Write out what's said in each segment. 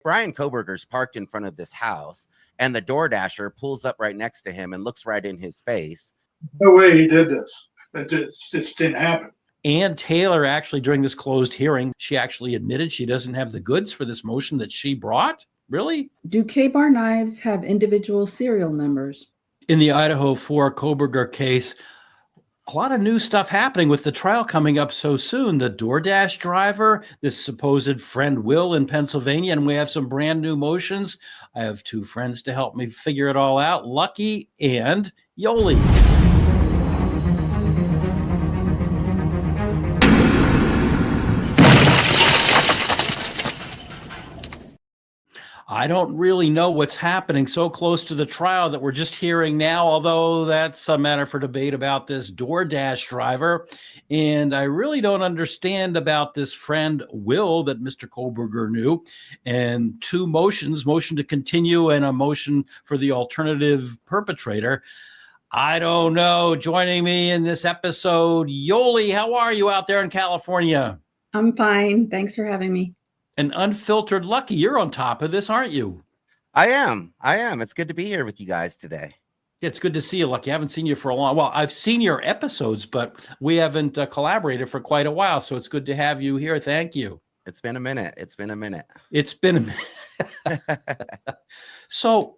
Bryan Kohberger's parked in front of this house, and the DoorDasher pulls up right next to him and looks right in his face. No way he did this. It just didn't happen. Ann Taylor, actually, during this closed hearing, she actually admitted she doesn't have the goods for this motion that she brought. Really? Do K-bar knives have individual serial numbers? In the Idaho 4 Kohberger case, a lot of new stuff happening with the trial coming up so soon. The DoorDash driver, this supposed friend Will in Pennsylvania, and we have some brand new motions. I have two friends to help me figure it all out, Lucky and Yolie. I don't really know what's happening so close to the trial that we're just hearing now, although that's a matter for debate about this DoorDash driver. And I really don't understand about this friend Will that Mr. Kohberger knew. And two motions, motion to continue and a motion for the alternative perpetrator. I don't know. Joining me in this episode, Yolie, how are you out there in California? I'm fine. Thanks for having me. And Unfiltered Lucky, you're on top of this, aren't you? I am. It's good to be here with you guys today. Yeah, it's good to see you, Lucky. I haven't seen you for a long while. I've seen your episodes, but we haven't collaborated for quite a while, so it's good to have you here. Thank you. It's been a minute. So,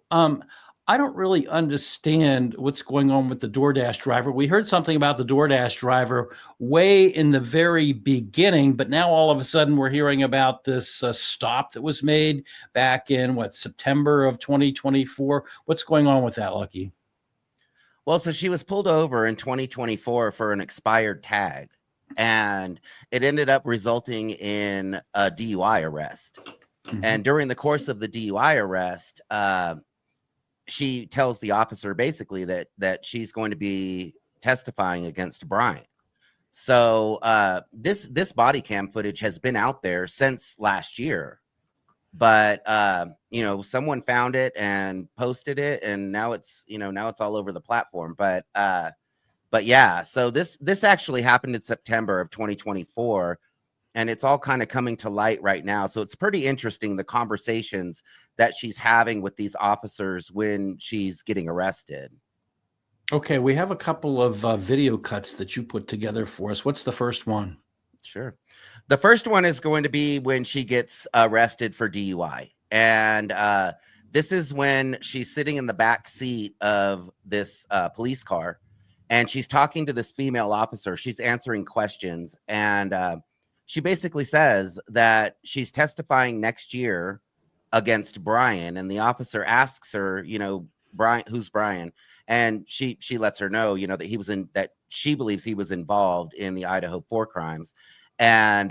I don't really understand what's going on with the DoorDash driver. We heard something about the DoorDash driver way in the very beginning, but now all of a sudden we're hearing about this stop that was made back in, September of 2024. What's going on with that, Lucky? Well, so she was pulled over in 2024 for an expired tag, and it ended up resulting in a DUI arrest. Mm-hmm. And during the course of the DUI arrest, she tells the officer basically that she's going to be testifying against Bryan. So this body cam footage has been out there since last year, but someone found it and posted it, and now it's all over the platform. But yeah, so this actually happened in September of 2024. And it's all kind of coming to light right now. So it's pretty interesting, the conversations that she's having with these officers when she's getting arrested. Okay, we have a couple of video cuts that you put together for us. What's the first one? Sure. The first one is going to be when she gets arrested for DUI. And this is when she's sitting in the back seat of this police car. And she's talking to this female officer. She's answering questions. And she basically says that she's testifying next year against Bryan, and the officer asks her, Bryan, who's Bryan? And she lets her know, that she believes he was involved in the Idaho 4 crimes. And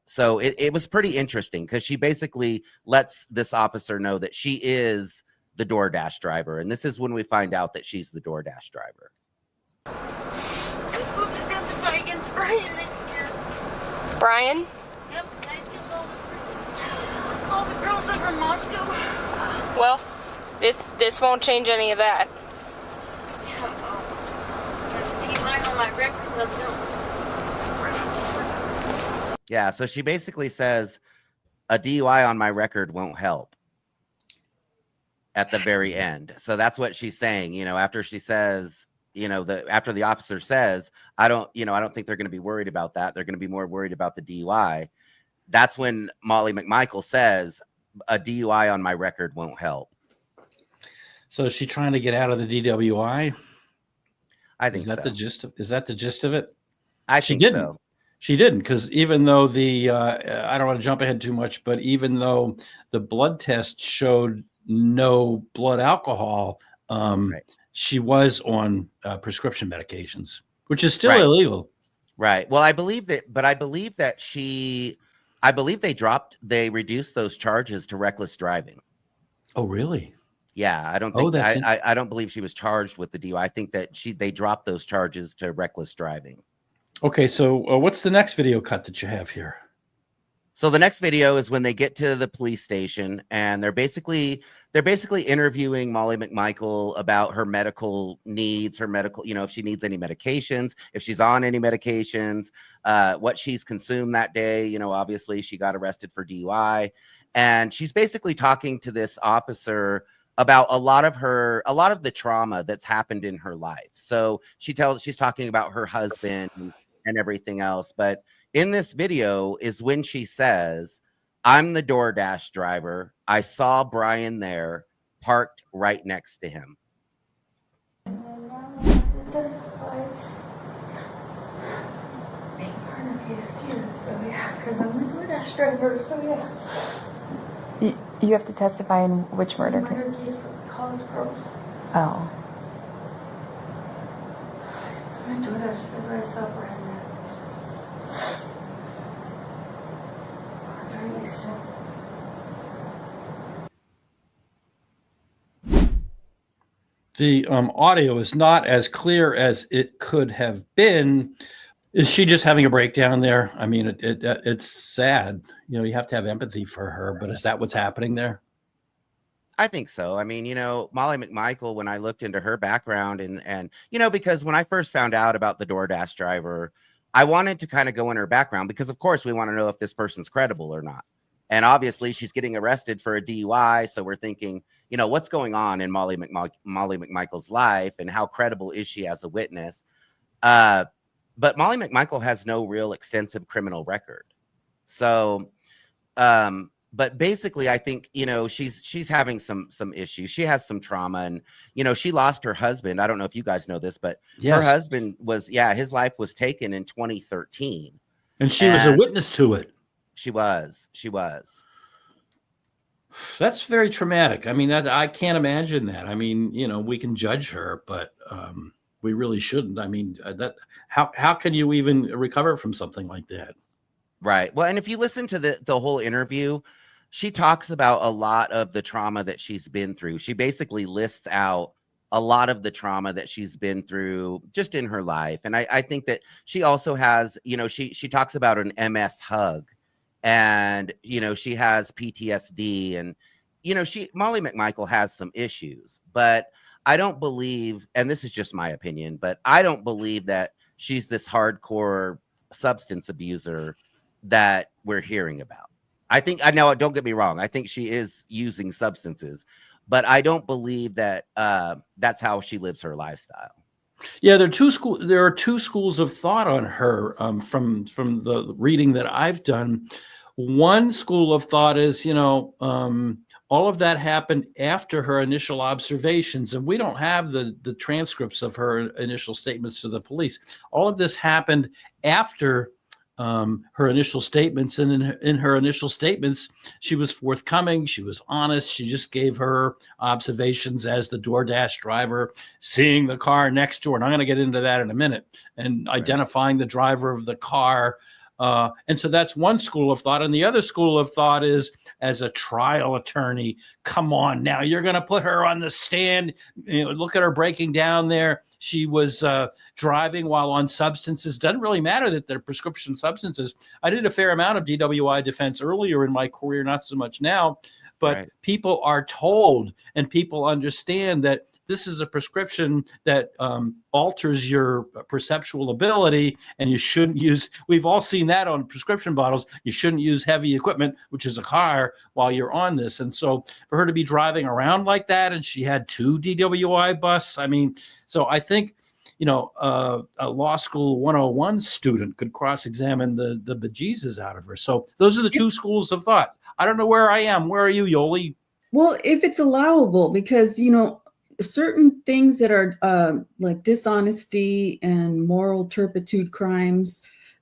so it was pretty interesting because she basically lets this officer know that she is the DoorDash driver. And this is when we find out that she's the DoorDash driver. I'm supposed to testify against Bryan next year. Bryan? Yep, I killed all the girls over in Moscow. Well, this won't change any of that. DUI on my record. Yeah, so she basically says a DUI on my record won't help at the very end. So that's what she's saying, after she says, after the officer says, I don't think they're going to be worried about that. They're going to be more worried about the DUI. That's when Molly McMichael says a DUI on my record won't help. So is she trying to get out of the DWI? I think is that so. Is that the gist of it? I think so. She didn't, because even though I don't want to jump ahead too much, but even though the blood test showed no blood alcohol, right. She was on prescription medications, which is still illegal. Right. Well, I believe they reduced those charges to reckless driving. Oh, really? Yeah. I don't think I don't believe she was charged with the DUI. I think that they dropped those charges to reckless driving. Okay. So what's the next video cut that you have here? So the next video is when they get to the police station, and they're basically interviewing Molly McMichael about her medical needs, if she needs any medications, if she's on any medications, what she's consumed that day. Obviously she got arrested for DUI, And she's basically talking to this officer about a lot of the trauma that's happened in her life. So she's talking about her husband and everything else. But in this video is when she says, "I'm the DoorDash driver. I saw Bryan there, parked right next to him." Because I'm the DoorDash driver, so yeah. You have to testify in which murder case? Murder case for the college girl. Oh. I'm the DoorDash driver, I saw Bryan there. Very next to him. The audio is not as clear as it could have been. Is she just having a breakdown there? I mean, it's sad. You know, you have to have empathy for her, but is that what's happening there? I think so. I mean, Molly McMichael, when I looked into her background and because when I first found out about the DoorDash driver, I wanted to kind of go in her background because, of course, we want to know if this person's credible or not. And obviously, she's getting arrested for a DUI. So we're thinking, what's going on in Molly McMichael's life and how credible is she as a witness? But Molly McMichael has no real extensive criminal record. So, but basically, I think, she's having some issues. She has some trauma and, she lost her husband. I don't know if you guys know this, but her husband his life was taken in 2013. And she was a witness to it. She was. That's very traumatic. I mean, I can't imagine that. I mean, we can judge her, but we really shouldn't. I mean, how can you even recover from something like that? Right. Well, and if you listen to the whole interview, she talks about a lot of the trauma that she's been through. She basically lists out a lot of the trauma that she's been through just in her life. And I think that she also has, she talks about an MS hug and, she has PTSD and, Molly McMichael has some issues, but I don't believe, and this is just my opinion, but I don't believe that she's this hardcore substance abuser that we're hearing about. I know, don't get me wrong. I think she is using substances, but I don't believe that that's how she lives her lifestyle. Yeah, there are two schools of thought on her from the reading that I've done. One school of thought is, all of that happened after her initial observations, and we don't have the transcripts of her initial statements to the police. All of this happened after her initial statements, and in her initial statements, she was forthcoming. She was honest. She just gave her observations as the DoorDash driver, seeing the car next to her, and I'm going to get into that in a minute, and identifying the driver of the car. And so that's one school of thought. And the other school of thought is, as a trial attorney, come on now, you're going to put her on the stand. Look at her breaking down there. She was driving while on substances. Doesn't really matter that they're prescription substances. I did a fair amount of DWI defense earlier in my career, not so much now, but people are told and people understand that this is a prescription that alters your perceptual ability, and you shouldn't use, we've all seen that on prescription bottles, you shouldn't use heavy equipment, which is a car, while you're on this. And so for her to be driving around like that, and she had 2 DWI busts, I mean, so I think, a law school 101 student could cross-examine the bejesus out of her. So those are the two schools of thought. I don't know where I am. Where are you, Yolie? Well, if it's allowable, because, certain things that are like dishonesty and moral turpitude crimes,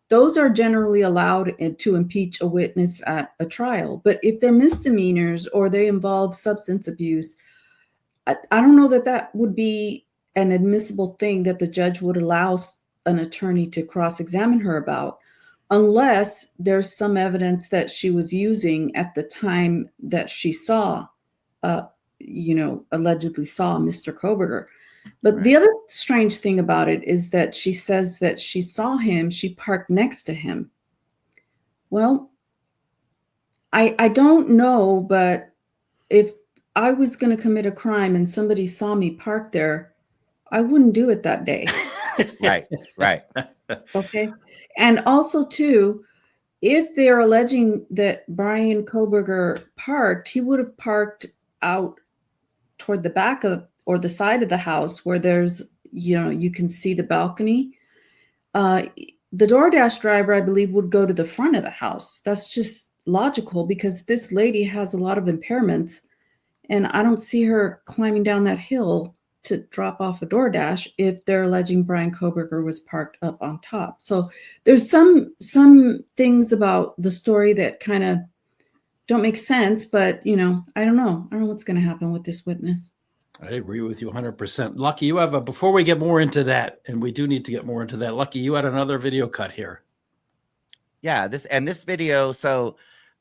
those are generally allowed to impeach a witness at a trial. But if they're misdemeanors or they involve substance abuse, I don't know that would be an admissible thing that the judge would allow an attorney to cross-examine her about, unless there's some evidence that she was using at the time that she saw allegedly saw Mr. Kohberger. But the other strange thing about it is that she says that she saw him, she parked next to him. Well, I don't know, but if I was going to commit a crime and somebody saw me parked there, I wouldn't do it that day. Right. Okay. And also too, if they're alleging that Bryan Kohberger parked, he would have parked out toward the back of or the side of the house where there's, you can see the balcony. The DoorDash driver, I believe, would go to the front of the house. That's just logical because this lady has a lot of impairments, and I don't see her climbing down that hill to drop off a DoorDash if they're alleging Bryan Kohberger was parked up on top. So there's some things about the story that kind of don't make sense, but I don't know. I don't know what's going to happen with this witness. I agree with you 100%. Lucky, you have before we get more into that, and we do need to get more into that, Lucky, you had another video cut here. Yeah, this video, so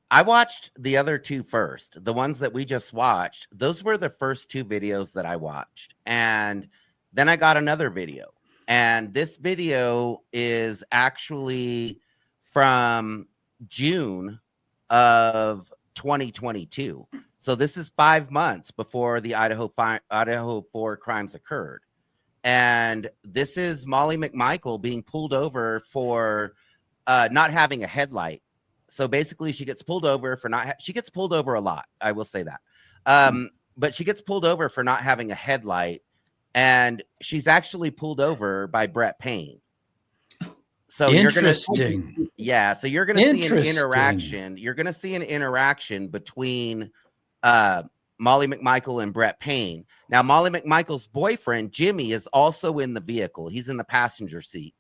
I watched the other two first. The ones that we just watched, those were the first two videos that I watched. And then I got another video. And this video is actually from June of 2022. So this is 5 months before the Idaho 4 crimes occurred. And this is Molly McMichael being pulled over for not having a headlight. So basically she gets pulled over for she gets pulled over a lot. I will say that. But she gets pulled over for not having a headlight, and she's actually pulled over by Brett Payne. So you're going to so you're going to see an interaction. You're going to see an interaction between Molly McMichael and Brett Payne. Now, Molly McMichael's boyfriend, Jimmy, is also in the vehicle. He's in the passenger seat.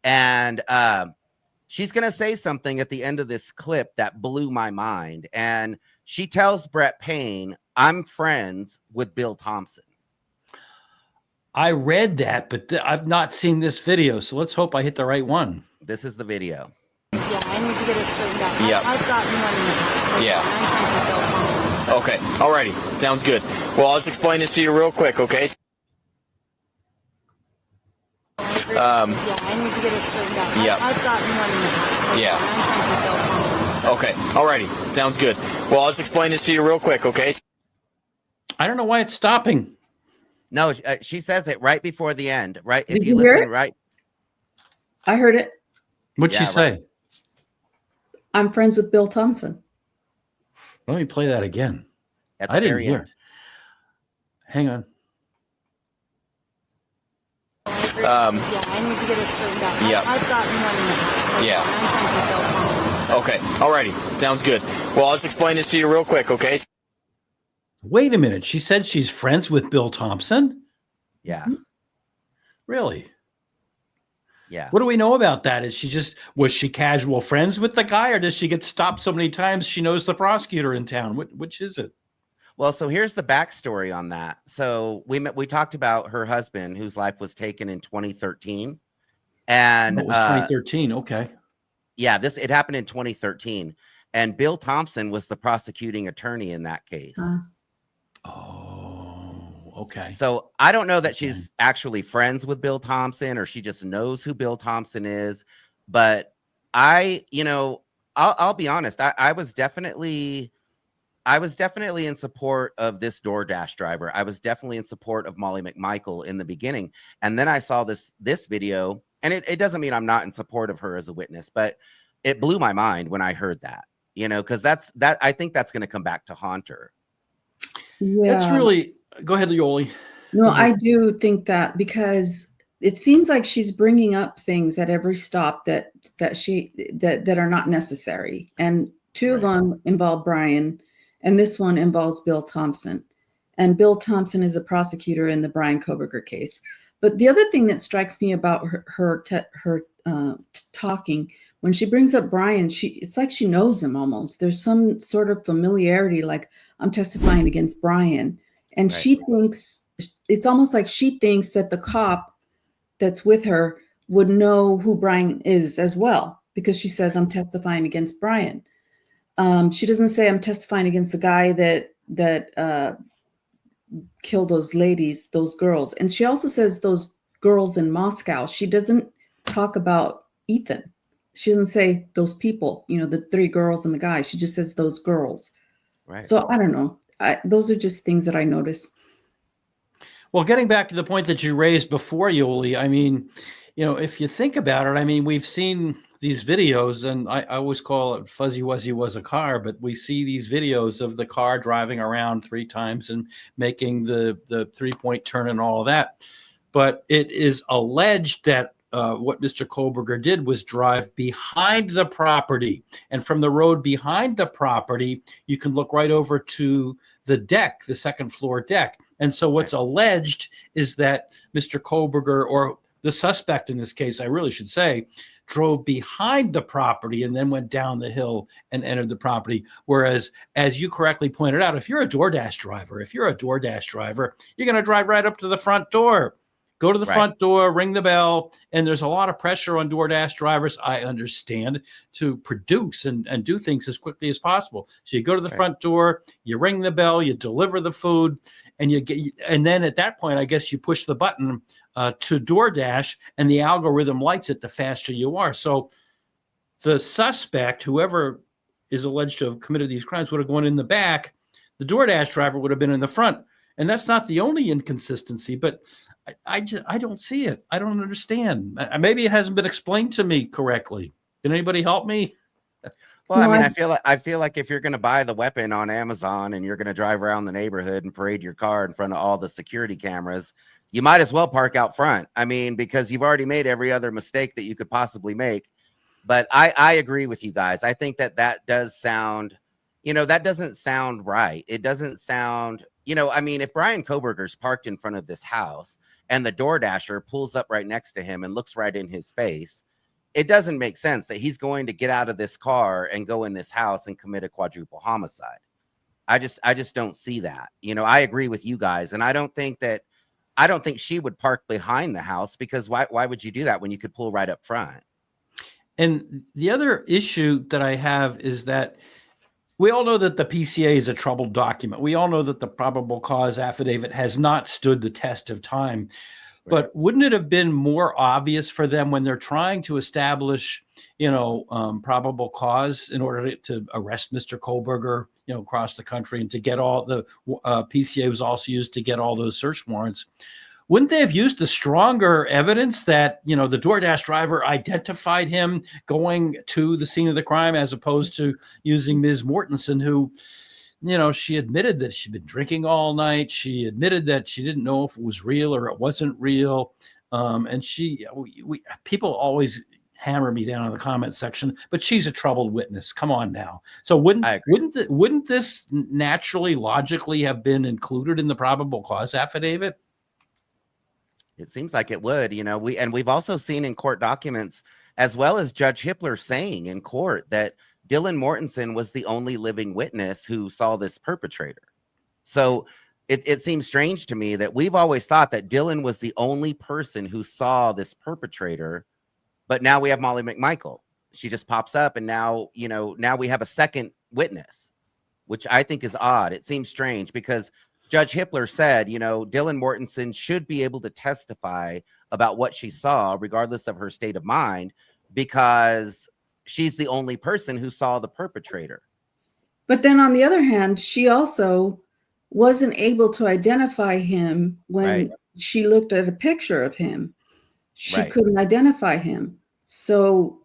And she's going to say something at the end of this clip that blew my mind. And she tells Brett Payne, "I'm friends with Bill Thompson." I read that, but I've not seen this video. So let's hope I hit the right one. This is the video. Yeah, I need to get it straightened out. Yeah. I've gotten one in the past. So Yeah. I'm friends with Bill Thompson. Okay, alrighty, sounds good. Well, I'll just explain this to you real quick, okay? Yeah, I need to get it straightened out. Yeah. I've gotten one in the past. So Yeah. I'm friends with Bill Thompson. Okay, alrighty, sounds good. Well, I'll just explain this to you real quick, okay? I don't know why it's stopping. No, she says it right before the end, right? If Did you you hear listen, it? right? I heard it. What'd she say? I'm friends with Bill Thompson. Let me play that again. At I didn't very hear end. it. Hang on. Yeah, I need to get it straightened out. Yeah. I've gotten one in the past. So Yeah. I'm friends with Bill Thompson. Okay, alrighty, sounds good. Well, I'll just explain this to you real quick, okay? Wait a minute. She said she's friends with Bill Thompson? Yeah. Really? Yeah. What do we know about that? Was she casual friends with the guy, or does she get stopped so many times she knows the prosecutor in town? Which is it? Well, so here's the backstory on that. So we talked about her husband, whose life was taken in 2013, and It was 2013. Okay. yeah, it happened in 2013, and Bill Thompson was the prosecuting attorney in that case. Oh, okay. So I don't know that she's actually friends with Bill Thompson, or she just knows who Bill Thompson is. But I'll be honest. I was definitely in support of this DoorDash driver. I was definitely in support of Molly McMichael in the beginning. And then I saw this video, and it doesn't mean I'm not in support of her as a witness, but it blew my mind when I heard that, because I think that's going to come back to haunt her. Yeah. That's really, go ahead, Yolie. No, I do think that, because it seems like she's bringing up things at every stop that are not necessary. And two of them involve Bryan, and this one involves Bill Thompson. And Bill Thompson is a prosecutor in the Bryan Kohberger case. But the other thing that strikes me about her talking, when she brings up Bryan, it's like she knows him almost. There's some sort of familiarity, like, I'm testifying against Bryan. And she thinks, it's almost like she thinks that the cop that's with her would know who Bryan is as well, because she says, I'm testifying against Bryan. She doesn't say, I'm testifying against the guy that killed those ladies, those girls. And she also says those girls in Moscow. She doesn't talk about Ethan. She doesn't say those people, the 3 girls and the guy. She just says those girls. Right. So I don't know. Those are just things that I noticed. Well, getting back to the point that you raised before, Yolie, I mean, if you think about it, I mean, we've seen these videos, and I always call it Fuzzy Wuzzy was a car, but we see these videos of the car driving around 3 times and making the 3-point turn and all of that. But it is alleged that what Mr. Kohberger did was drive behind the property. And from the road behind the property, you can look right over to the deck, the second floor deck. And so what's alleged is that Mr. Kohberger, or the suspect in this case, I really should say, drove behind the property and then went down the hill and entered the property. Whereas, as you correctly pointed out, if you're a DoorDash driver, you're going to drive right up to the front door. Go to the front door, ring the bell, and there's a lot of pressure on DoorDash drivers, I understand, to produce and do things as quickly as possible. So you go to the front door, you ring the bell, you deliver the food, and and then at that point, I guess you push the button to DoorDash, and the algorithm lights it the faster you are. So the suspect, whoever is alleged to have committed these crimes, would have gone in the back. The DoorDash driver would have been in the front. And that's not the only inconsistency, but I don't see it. I don't understand. Maybe it hasn't been explained to me correctly. Can anybody help me? Well, I mean, I feel like if you're going to buy the weapon on Amazon and you're going to drive around the neighborhood and parade your car in front of all the security cameras, you might as well park out front. I mean, because you've already made every other mistake that you could possibly make. But I agree with you guys. I think that does sound, that doesn't sound right. It doesn't sound, I mean, if Bryan Kohberger's parked in front of this house and the DoorDasher pulls up right next to him and looks right in his face, it doesn't make sense that he's going to get out of this car and go in this house and commit a quadruple homicide. I just don't see that. I agree with you guys. And I don't think she would park behind the house, because why would you do that when you could pull right up front? And the other issue that I have is that we all know that the PCA is a troubled document. We all know that the probable cause affidavit has not stood the test of time. Right. But wouldn't it have been more obvious for them when they're trying to establish, probable cause in order to arrest Mr. Kohberger, across the country, and to get all the PCA was also used to get all those search warrants? Wouldn't they have used the stronger evidence that, the DoorDash driver identified him going to the scene of the crime, as opposed to using Ms. Mortensen, who, she admitted that she'd been drinking all night. She admitted that she didn't know if it was real or it wasn't real. And people always hammer me down in the comment section, but she's a troubled witness. Come on now. So wouldn't this naturally, logically have been included in the probable cause affidavit? It seems like it would, we've also seen in court documents, as well as Judge Hippler saying in court, that Dylan Mortensen was the only living witness who saw this perpetrator. So it seems strange to me that we've always thought that Dylan was the only person who saw this perpetrator, but now we have Molly McMichael. She just pops up, and now we have a second witness, which I think is odd. It seems strange because Judge Hippler said, Dylan Mortensen should be able to testify about what she saw, regardless of her state of mind, because she's the only person who saw the perpetrator. But then on the other hand, she also wasn't able to identify him when she looked at a picture of him. She couldn't identify him. So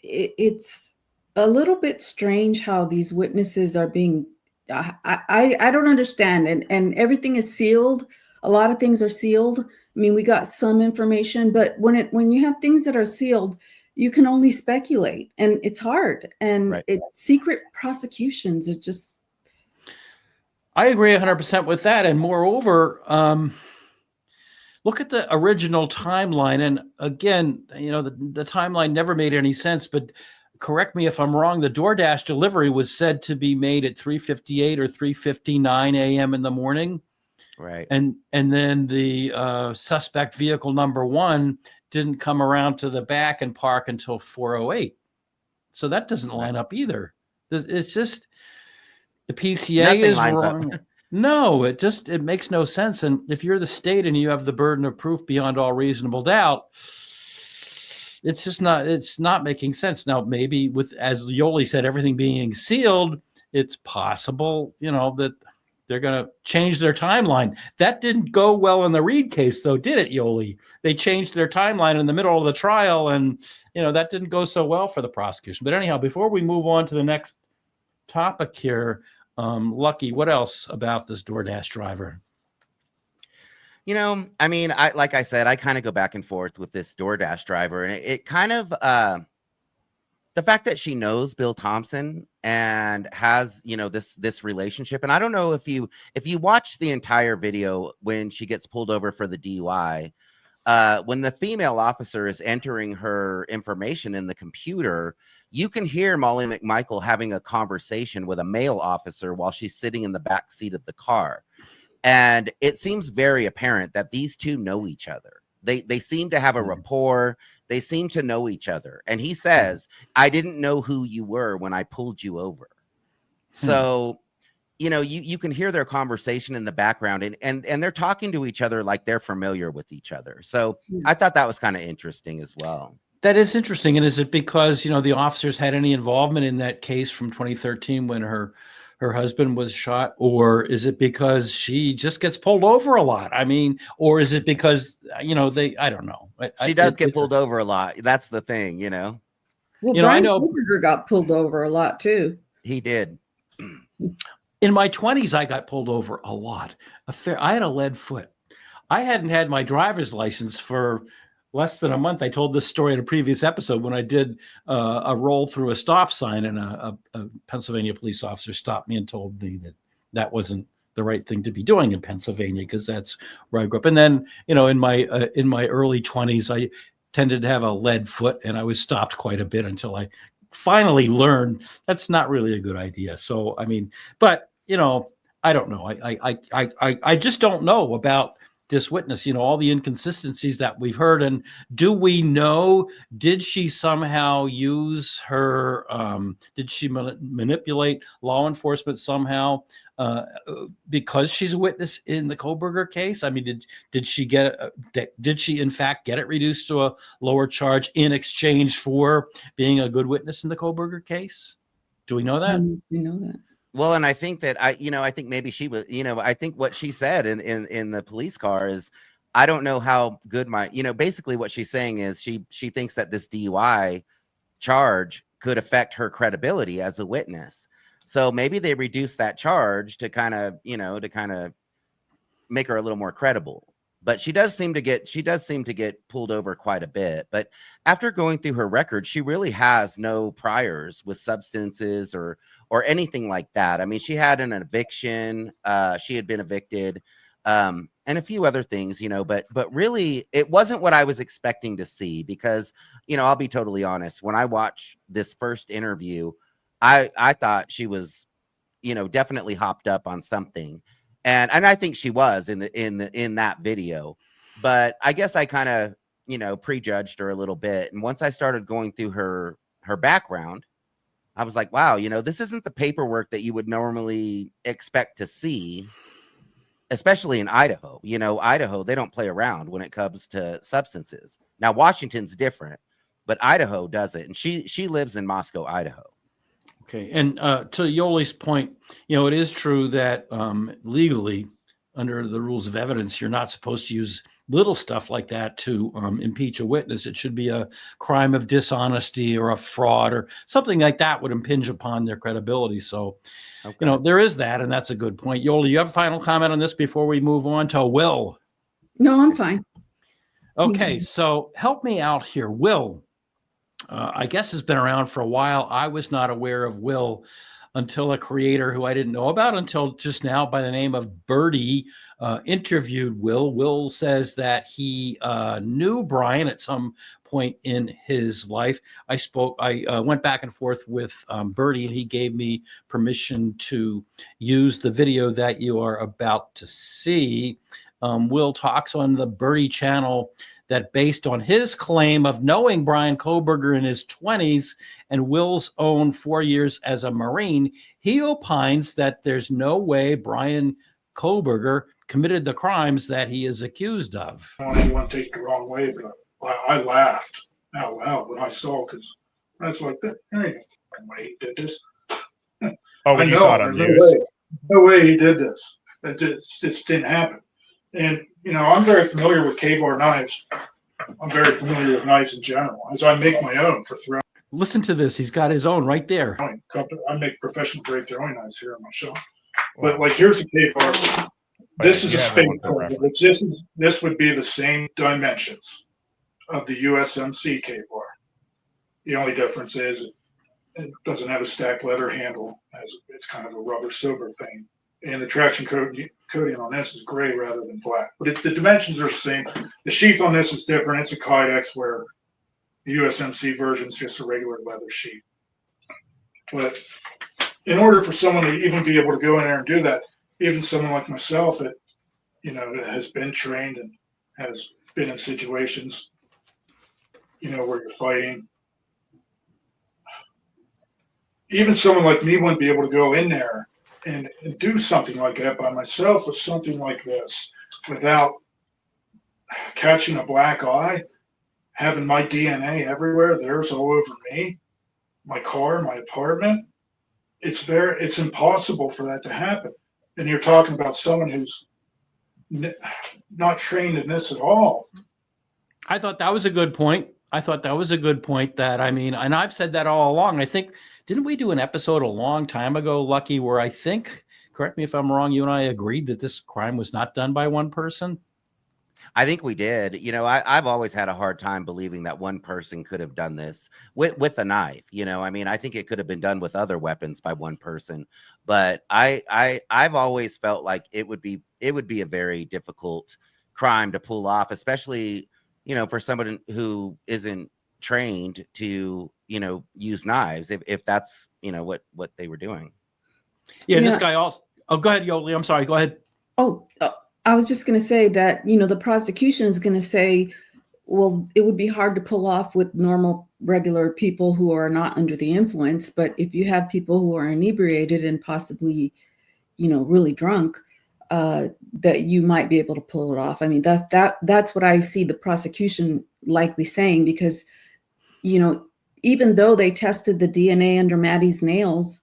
it's a little bit strange how these witnesses are being I don't understand. And everything is sealed. A lot of things are sealed. I mean, we got some information, but when you have things that are sealed, you can only speculate, and it's hard. And secret prosecutions, it just. I agree 100% with that. And moreover, look at the original timeline. And again, the timeline never made any sense, but correct me if I'm wrong, the DoorDash delivery was said to be made at 3:58 or 3:59 a.m. in the morning. Right. And then the suspect vehicle number 1 didn't come around to the back and park until 4:08. So that doesn't line up either. It's just the PCA Nothing is lines wrong. up. No, it makes no sense. And if you're the state and you have the burden of proof beyond all reasonable doubt, it's not making sense. Now, maybe as Yolie said, everything being sealed, it's possible, that they're going to change their timeline. That didn't go well in the Reed case, though, did it, Yolie? They changed their timeline in the middle of the trial, and that didn't go so well for the prosecution. But anyhow, before we move on to the next topic here, Lucky, what else about this DoorDash driver? I mean, like I said, I kind of go back and forth with this DoorDash driver, and it kind of the fact that she knows Bill Thompson and has, this relationship. And I don't know if you watch the entire video when she gets pulled over for the DUI, when the female officer is entering her information in the computer, you can hear Molly McMichael having a conversation with a male officer while she's sitting in the back seat of the car. And it seems very apparent that these two know each other. They seem to have a rapport. They seem to know each other. And he says, I didn't know who you were when I pulled you over. So, you can hear their conversation in the background, and they're talking to each other like they're familiar with each other. So I thought that was kind of interesting as well. That is interesting. And is it because, the officers had any involvement in that case from 2013 when her husband was shot, or is it because she just gets pulled over a lot? I mean, or is it because, I don't know. She does get pulled over a lot. That's the thing, Well, Bryan I know Kohberger got pulled over a lot too. He did. In my 20s, I got pulled over a lot. I had a lead foot. I hadn't had my driver's license for less than a month. I told this story in a previous episode when I did a roll through a stop sign, and a Pennsylvania police officer stopped me and told me that wasn't the right thing to be doing in Pennsylvania, because that's where I grew up. And then, in my early 20s, I tended to have a lead foot, and I was stopped quite a bit until I finally learned that's not really a good idea. So, I mean, but, I don't know. I just don't know about this witness, all the inconsistencies that we've heard. And do we know, did she somehow use her, did she manipulate law enforcement somehow because she's a witness in the Kohberger case? I mean, did she in fact get it reduced to a lower charge in exchange for being a good witness in the Kohberger case? Do we know that? We know that. Well, and I think that I think maybe she was, I think what she said in the police car is, I don't know how good basically what she's saying is she thinks that this DUI charge could affect her credibility as a witness. So maybe they reduced that charge to kind of make her a little more credible. But she does seem to get pulled over quite a bit. But after going through her record, she really has no priors with substances or anything like that. I mean, she had an eviction. She had been evicted, and a few other things, but really it wasn't what I was expecting to see, because, I'll be totally honest. When I watched this first interview, I thought she was, definitely hopped up on something. And I think she was in that video, but I guess I kind of, prejudged her a little bit. And once I started going through her background, I was like, wow, this isn't the paperwork that you would normally expect to see, especially in Idaho. Idaho, they don't play around when it comes to substances. Now, Washington's different, but Idaho does it. And she lives in Moscow, Idaho. Okay. And to Yolie's point, it is true that legally, under the rules of evidence, you're not supposed to use little stuff like that to impeach a witness. It should be a crime of dishonesty or a fraud or something like that would impinge upon their credibility. So, okay, there is that, and that's a good point. Yolie, you have a final comment on this before we move on to Will? No, I'm fine. Okay, so help me out here. Will, I guess, has been around for a while. I was not aware of Will until a creator who I didn't know about until just now by the name of Birdie interviewed Will. Will says that he knew Bryan at some point in his life. I went back and forth with Birdie, and he gave me permission to use the video that you are about to see. Will talks on the Birdie channel that based on his claim of knowing Bryan Kohberger in his 20s and Will's own 4 years as a Marine, he opines that there's no way Bryan Kohberger committed the crimes that he is accused of. I don't want to take it the wrong way, but I laughed out loud when I saw, because I was like, there ain't no way he did this. Oh, when you saw it on news? no way he did this. It just didn't happen. And, I'm very familiar with K-bar knives. I'm very familiar with knives in general, as I make my own for throwing. Listen to this. He's got his own right there. I make professional grade throwing knives here in my shop. But like, here's a K-bar. This is a space bar. This would be the same dimensions of the USMC K-bar. The only difference is it doesn't have a stacked leather handle. It's kind of a rubber silver thing. And the traction coating on this is gray rather than black. But the dimensions are the same. The sheath on this is different. It's a Kydex, where the USMC version is just a regular leather sheath. But in order for someone to even be able to go in there and do that, even someone like myself that, that has been trained and has been in situations, where you're fighting, even someone like me wouldn't be able to go in there and do something like that by myself with something like this without catching a black eye, having my DNA everywhere, theirs all over me, my car, my apartment. It's impossible for that to happen. And you're talking about someone who's not trained in this at all. I thought that was a good point. That, and I've said that all along. I think, didn't we do an episode a long time ago, Lucky, where I think, correct me if I'm wrong, you and I agreed that this crime was not done by one person? I think we did. I've always had a hard time believing that one person could have done this with a knife. I think it could have been done with other weapons by one person, but I've always felt like it would be a very difficult crime to pull off, especially, for someone who isn't trained to, use knives, if that's, what they were doing. Yeah. This guy also, go ahead, Yolie. I'm sorry. Go ahead. I was just going to say that, the prosecution is going to say, well, it would be hard to pull off with normal, regular people who are not under the influence. But if you have people who are inebriated and possibly, really drunk, that you might be able to pull it off. That's what I see the prosecution likely saying, because, even though they tested the DNA under Maddie's nails,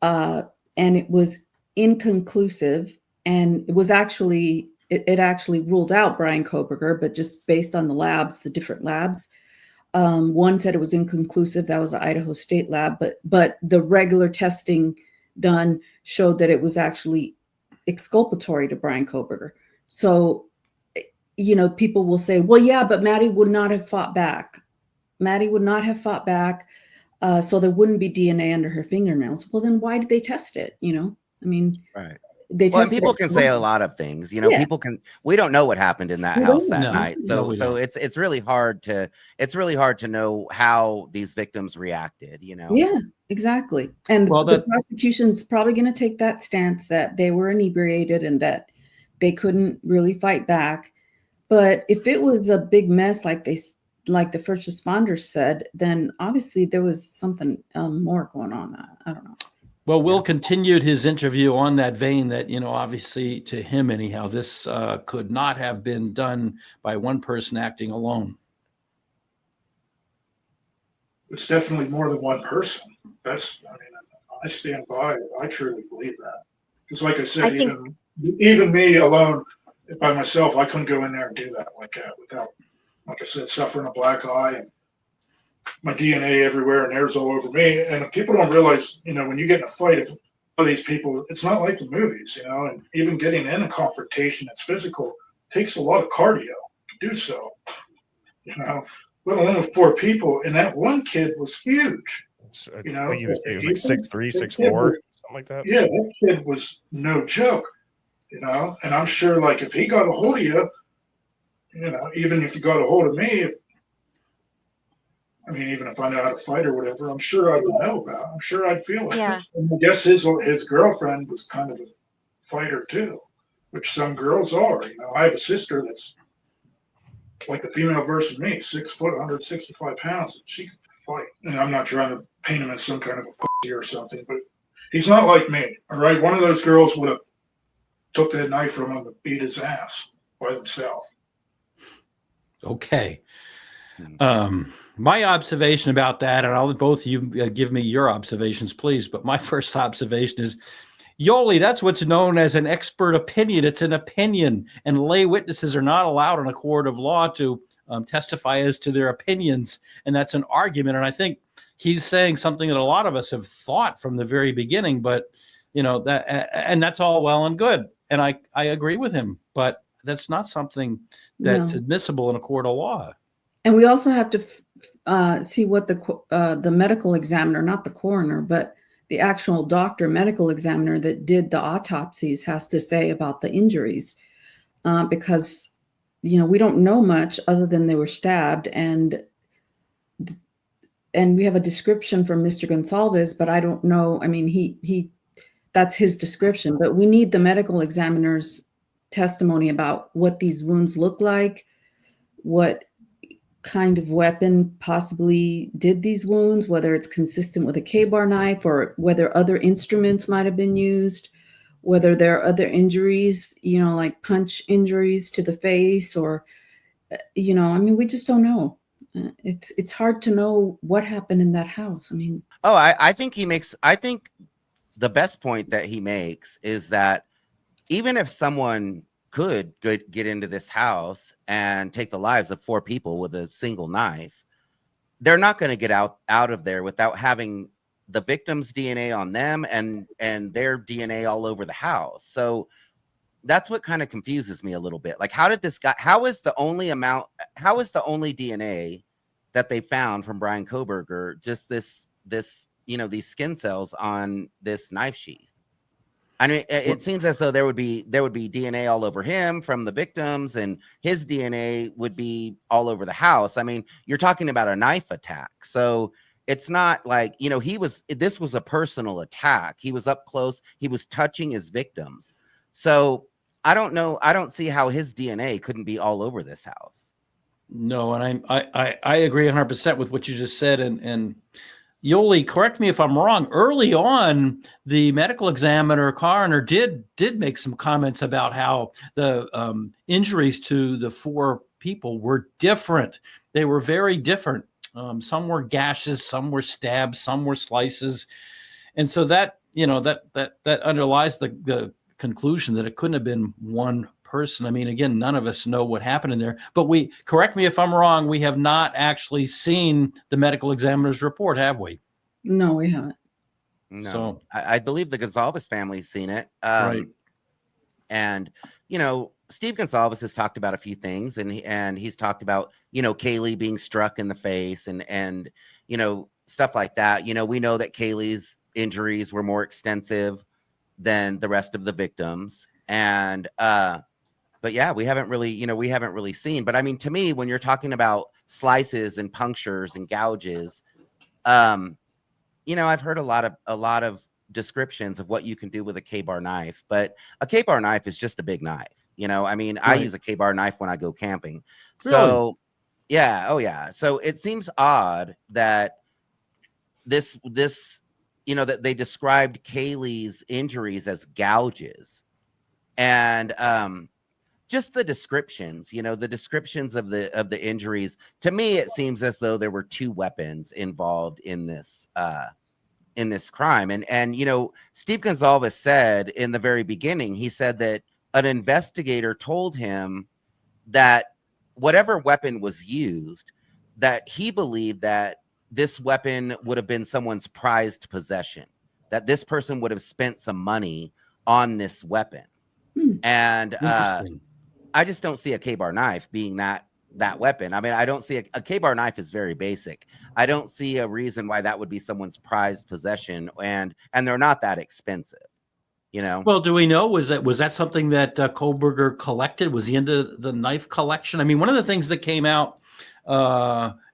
and it was inconclusive, and it was actually, it actually ruled out Bryan Kohberger, but just based on the labs, the different labs. One said it was inconclusive. That was the Idaho State lab, but the regular testing done showed that it was actually exculpatory to Bryan Kohberger. So, people will say, well, yeah, but Maddie would not have fought back. So there wouldn't be DNA under her fingernails. Well, then why did they test it? Right. They Well, people can say a lot of things, we don't know what happened in that house that night. So it's really hard to know how these victims reacted, Yeah, exactly. And the prosecution's probably going to take that stance that they were inebriated and that they couldn't really fight back. But if it was a big mess, like the first responders said, then obviously there was something more going on. I don't know. Well, Will continued his interview on that vein that, obviously to him anyhow, this could not have been done by one person acting alone. It's definitely more than one person. I stand by it. I truly believe that. Because like I said, even me alone, by myself, I couldn't go in there and do that like that without, like I said, suffering a black eye and my DNA everywhere and theirs all over me. And people don't realize, when you get in a fight, if these people, it's not like the movies, and even getting in a confrontation that's physical takes a lot of cardio to do so, let alone with 4 people. And that one kid was huge, I think he was like 6'3", 6'4", something like that. Yeah, that kid was no joke, and I'm sure like if he got a hold of you, even if you got a hold of me, even if I know how to fight or whatever, I'm sure I would know about it. I'm sure I'd feel it. Yeah. And I guess his girlfriend was kind of a fighter too, which some girls are. I have a sister that's like the female version of me, 6 foot, 165 pounds. And she can fight. And I'm not trying to paint him as some kind of a pussy or something, but he's not like me. All right. One of those girls would have took that knife from him and beat his ass by himself. Okay. My observation about that, and I'll let both of you give me your observations, please. But my first observation is, Yolie, that's what's known as an expert opinion. It's an opinion, and lay witnesses are not allowed in a court of law to testify as to their opinions, and that's an argument. And I think he's saying something that a lot of us have thought from the very beginning, but and that's all well and good, and I agree with him, but that's not something that's admissible in a court of law. And we also have to see what the medical examiner, not the coroner, but the actual doctor, medical examiner that did the autopsies has to say about the injuries, because we don't know much other than they were stabbed, and we have a description from Mr. Goncalves, but I don't know. I mean, he that's his description, but we need the medical examiner's testimony about what these wounds look like, what kind of weapon possibly did these wounds, whether it's consistent with a K-bar knife or whether other instruments might have been used, whether there are other injuries, like punch injuries to the face, or, I mean, we just don't know. It's hard to know what happened in that house. I mean, I think the best point that he makes is that even if someone could get into this house and take the lives of 4 people with a single knife, they're not going to get out of there without having the victim's DNA on them and their DNA all over the house. So that's what kind of confuses me a little bit. Like, how is the only DNA that they found from Bryan Kohberger just this these skin cells on this knife sheath? I mean, it seems as though there would be DNA all over him from the victims, and his DNA would be all over the house. I mean, you're talking about a knife attack, so it's not like this was a personal attack. He was up close. He was touching his victims. So I don't know. I don't see how his DNA couldn't be all over this house. No, and I agree 100% with what you just said, and Yolie, correct me if I'm wrong. Early on, the medical examiner, coroner, did make some comments about how the injuries to the 4 people were different. They were very different. Some were gashes, some were stabs, some were slices, and so that that underlies the conclusion that it couldn't have been one person. I mean, again, none of us know what happened in there, but correct me if I'm wrong, we have not actually seen the medical examiner's report, have we? No, we haven't. No, so I believe the Goncalves family's seen it. Right. And, Steve Goncalves has talked about a few things, and he's talked about, Kaylee being struck in the face and stuff like that. We know that Kaylee's injuries were more extensive than the rest of the victims. And, but yeah, we haven't really seen. But I mean, to me, when you're talking about slices and punctures and gouges, I've heard a lot of descriptions of what you can do with a K-bar knife, but a K-bar knife is just a big knife. I mean, right. I use a K-bar knife when I go camping. Really? So yeah. Oh yeah. So it seems odd that this, that they described Kaylee's injuries as gouges. And just the descriptions, the descriptions of the injuries, to me, it seems as though there were 2 weapons involved in this crime. And Steve Goncalves said in the very beginning, he said that an investigator told him that whatever weapon was used, that he believed that this weapon would have been someone's prized possession, that this person would have spent some money on this weapon. And I just don't see a K-bar knife being that weapon. I mean, I don't see a K-bar knife is very basic. I don't see a reason why that would be someone's prized possession, and they're not that expensive. Well, do we know, was that something that Kohberger collected? Was he into the knife collection? I mean, one of the things that came out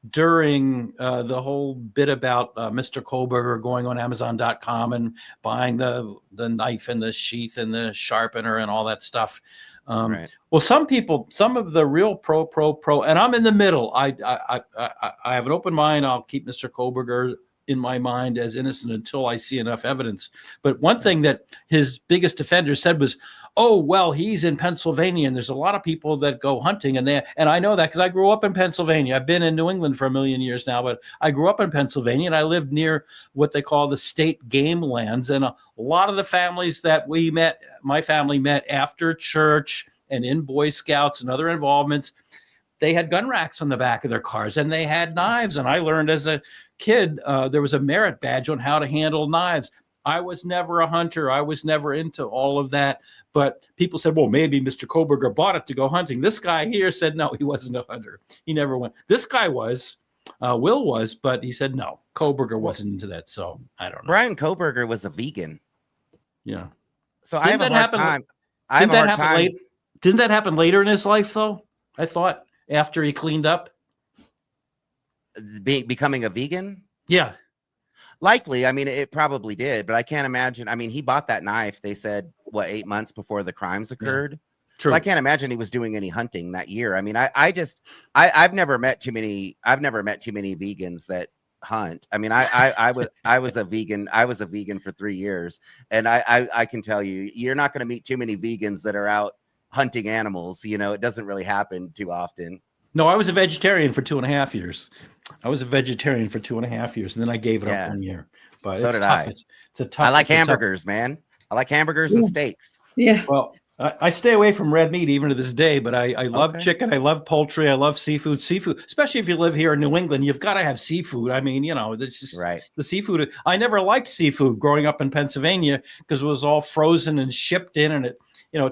during the whole bit about Mr. Kohberger going on Amazon.com and buying the knife and the sheath and the sharpener and all that stuff. Right. Well, some of the real pro, and I'm in the middle. I have an open mind. I'll keep Mr. Kohberger in my mind as innocent until I see enough evidence. But one thing that his biggest defender said was, oh, well, he's in Pennsylvania, and there's a lot of people that go hunting, and I know that because I grew up in Pennsylvania. I've been in New England for a million years now, but I grew up in Pennsylvania, and I lived near what they call the state game lands. And a lot of the families that my family met after church and in Boy Scouts and other involvements, they had gun racks on the back of their cars, and they had knives. And I learned as a kid, there was a merit badge on how to handle knives. I was never a hunter. I was never into all of that. But people said, well, maybe Mr. Kohberger bought it to go hunting. This guy here said, no, he wasn't a hunter. He never went. This guy was, Will was, but he said, no, Kohberger wasn't into that. So I don't know. Bryan Kohberger was a vegan. Yeah. So I have a hard time. Didn't that happen later in his life, though? I thought after he cleaned up. Becoming a vegan? Yeah. Likely. I mean, it probably did, but I can't imagine. I mean, he bought that knife, they said, 8 months before the crimes occurred. Yeah. True. So I can't imagine he was doing any hunting that year. I mean, I've never met too many vegans that hunt. I mean, I was a vegan. I was a vegan for 3 years. And I can tell you, you're not going to meet too many vegans that are out hunting animals. You know, it doesn't really happen too often. No, I was a vegetarian for 2.5 years. And then I gave it up 1 year. But so it's did tough. I. It's a tough. I like hamburgers, man. I like hamburgers and steaks. Yeah. Well, I stay away from red meat even to this day, but I love chicken. I love poultry. I love seafood. Seafood, especially if you live here in New England, you've got to have seafood. I mean, you know, this is right. The seafood. I never liked seafood growing up in Pennsylvania because it was all frozen and shipped in, and it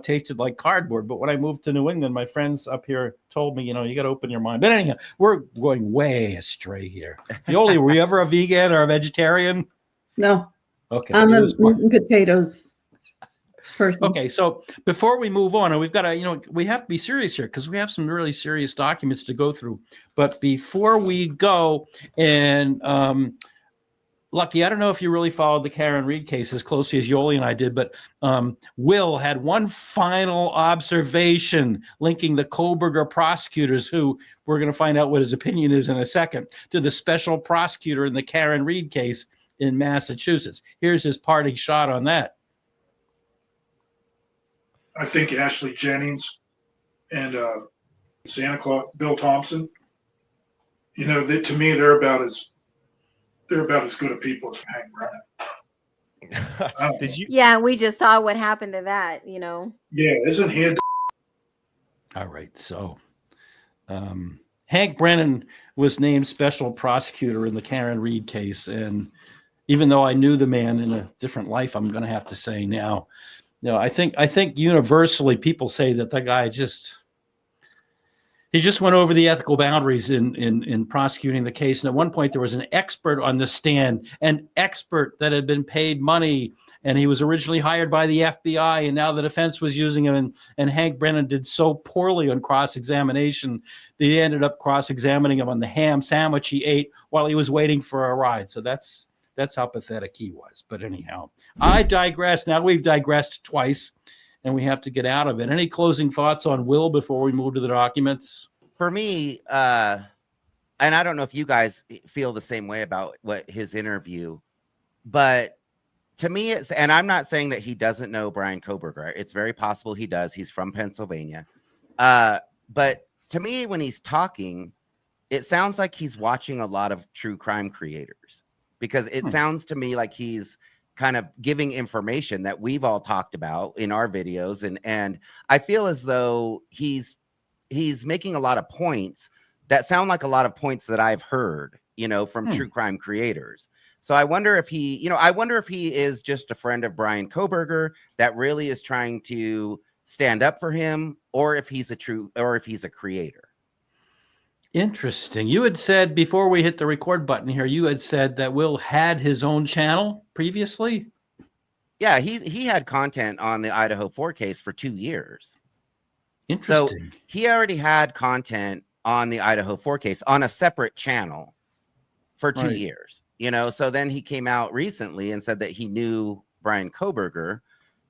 tasted like cardboard. But when I moved to New England, my friends up here told me, you got to open your mind. But anyhow, we're going way astray here. Yolie, were you ever a vegan or a vegetarian? No. Okay. I'm a meat and potatoes person. Okay, so before we move on, and we've got to, we have to be serious here because we have some really serious documents to go through. But before we go, and Lucky, I don't know if you really followed the Karen Reed case as closely as Yolie and I did, but Will had one final observation linking the Kohberger prosecutors, who we're going to find out what his opinion is in a second, to the special prosecutor in the Karen Reed case in Massachusetts. Here's his parting shot on that. I think Ashley Jennings and Santa Claus, Bill Thompson, to me, they're about as good a people as Hank Brennan. Did you? Yeah, we just saw what happened to that, Yeah, isn't he? All right, so Hank Brennan was named special prosecutor in the Karen Reed case, and even though I knew the man in a different life, I'm going to have to say now, I think universally people say that the guy just went over the ethical boundaries in prosecuting the case. And at one point, there was an expert on the stand, an expert that had been paid money, and he was originally hired by the FBI, and now the defense was using him. And Hank Brennan did so poorly on cross-examination, they ended up cross-examining him on the ham sandwich he ate while he was waiting for a ride. So that's how pathetic he was. But anyhow, I digress. Now we've digressed twice, and we have to get out of it. Any closing thoughts on Will before we move to the documents? For me, and I don't know if you guys feel the same way about his interview, but to me, and I'm not saying that he doesn't know Bryan Kohberger. It's very possible he does. He's from Pennsylvania. But to me, when he's talking, it sounds like he's watching a lot of true crime creators, because it sounds to me like he's kind of giving information that we've all talked about in our videos. And I feel as though he's making a lot of points that sound like a lot of points that I've heard, from true crime creators. So I wonder if he is just a friend of Bryan Kohberger that really is trying to stand up for him, or if he's a creator. Interesting. You had said before we hit the record button here, you had said that Will had his own channel previously. Yeah, he had content on the Idaho 4 case for 2 years. Interesting. So he already had content on the Idaho 4 case on a separate channel for 2 years, So then he came out recently and said that he knew Bryan Kohberger,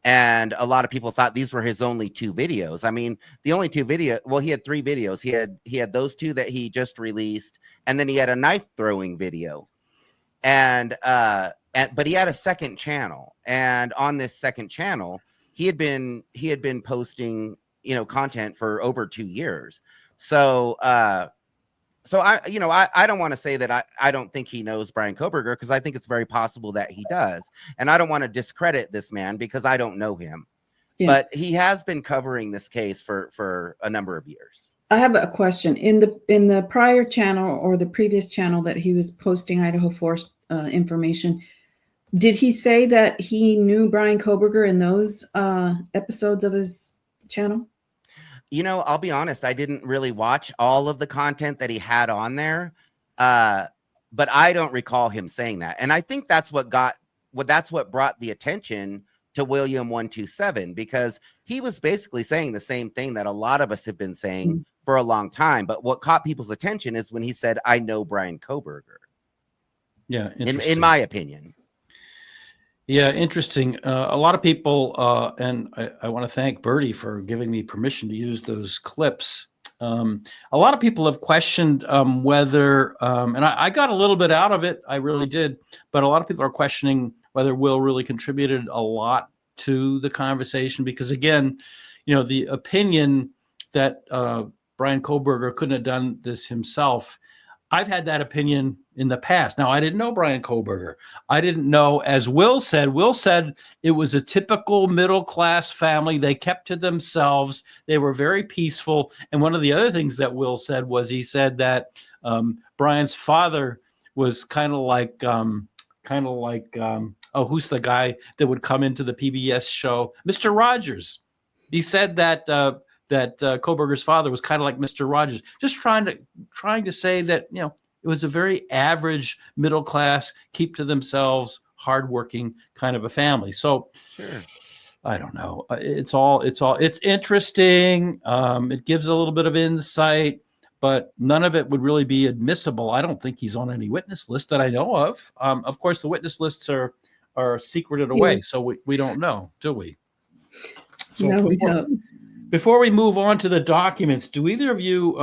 and a lot of people thought these were his only 2 videos. I mean, the only 2 videos. Well, he had 3 videos. He had those 2 that he just released, and then he had a knife throwing video. but he had a second channel, and on this second channel, he had been posting, content for over 2 years. So I don't want to say that I don't think he knows Bryan Kohberger, because I think it's very possible that he does. And I don't want to discredit this man because I don't know him. Yeah. But he has been covering this case for a number of years. I have a question. In the prior channel, or the previous channel that he was posting Idaho Force information, did he say that he knew Bryan Kohberger in those episodes of his channel? I'll be honest, I didn't really watch all of the content that he had on there, but I don't recall him saying that. And I think that's what brought the attention to William 127, because he was basically saying the same thing that a lot of us have been saying for a long time. But what caught people's attention is when he said, "I know Bryan Kohberger." Yeah, in my opinion. Yeah, interesting. A lot of people, and I want to thank Bertie for giving me permission to use those clips. A lot of people have questioned whether, and I got a little bit out of it, I really did, but a lot of people are questioning whether Will really contributed a lot to the conversation, because again, the opinion that Bryan Kohberger couldn't have done this himself, I've had that opinion in the past. Now, I didn't know Bryan Kohberger. I didn't know, as Will said it was a typical middle-class family. They kept to themselves. They were very peaceful. And one of the other things that Will said was, he said that Bryan's father was kind of like, who's the guy that would come into the PBS show? Mr. Rogers. He said that Kohberger's father was kind of like Mr. Rogers, just trying to say that, it was a very average middle class, keep to themselves, hardworking kind of a family. So sure. I don't know. It's interesting. It gives a little bit of insight, but none of it would really be admissible. I don't think he's on any witness list that I know of. Of course, the witness lists are secreted away, so we don't know, do we? So no, we don't. Before we move on to the documents, do either of you,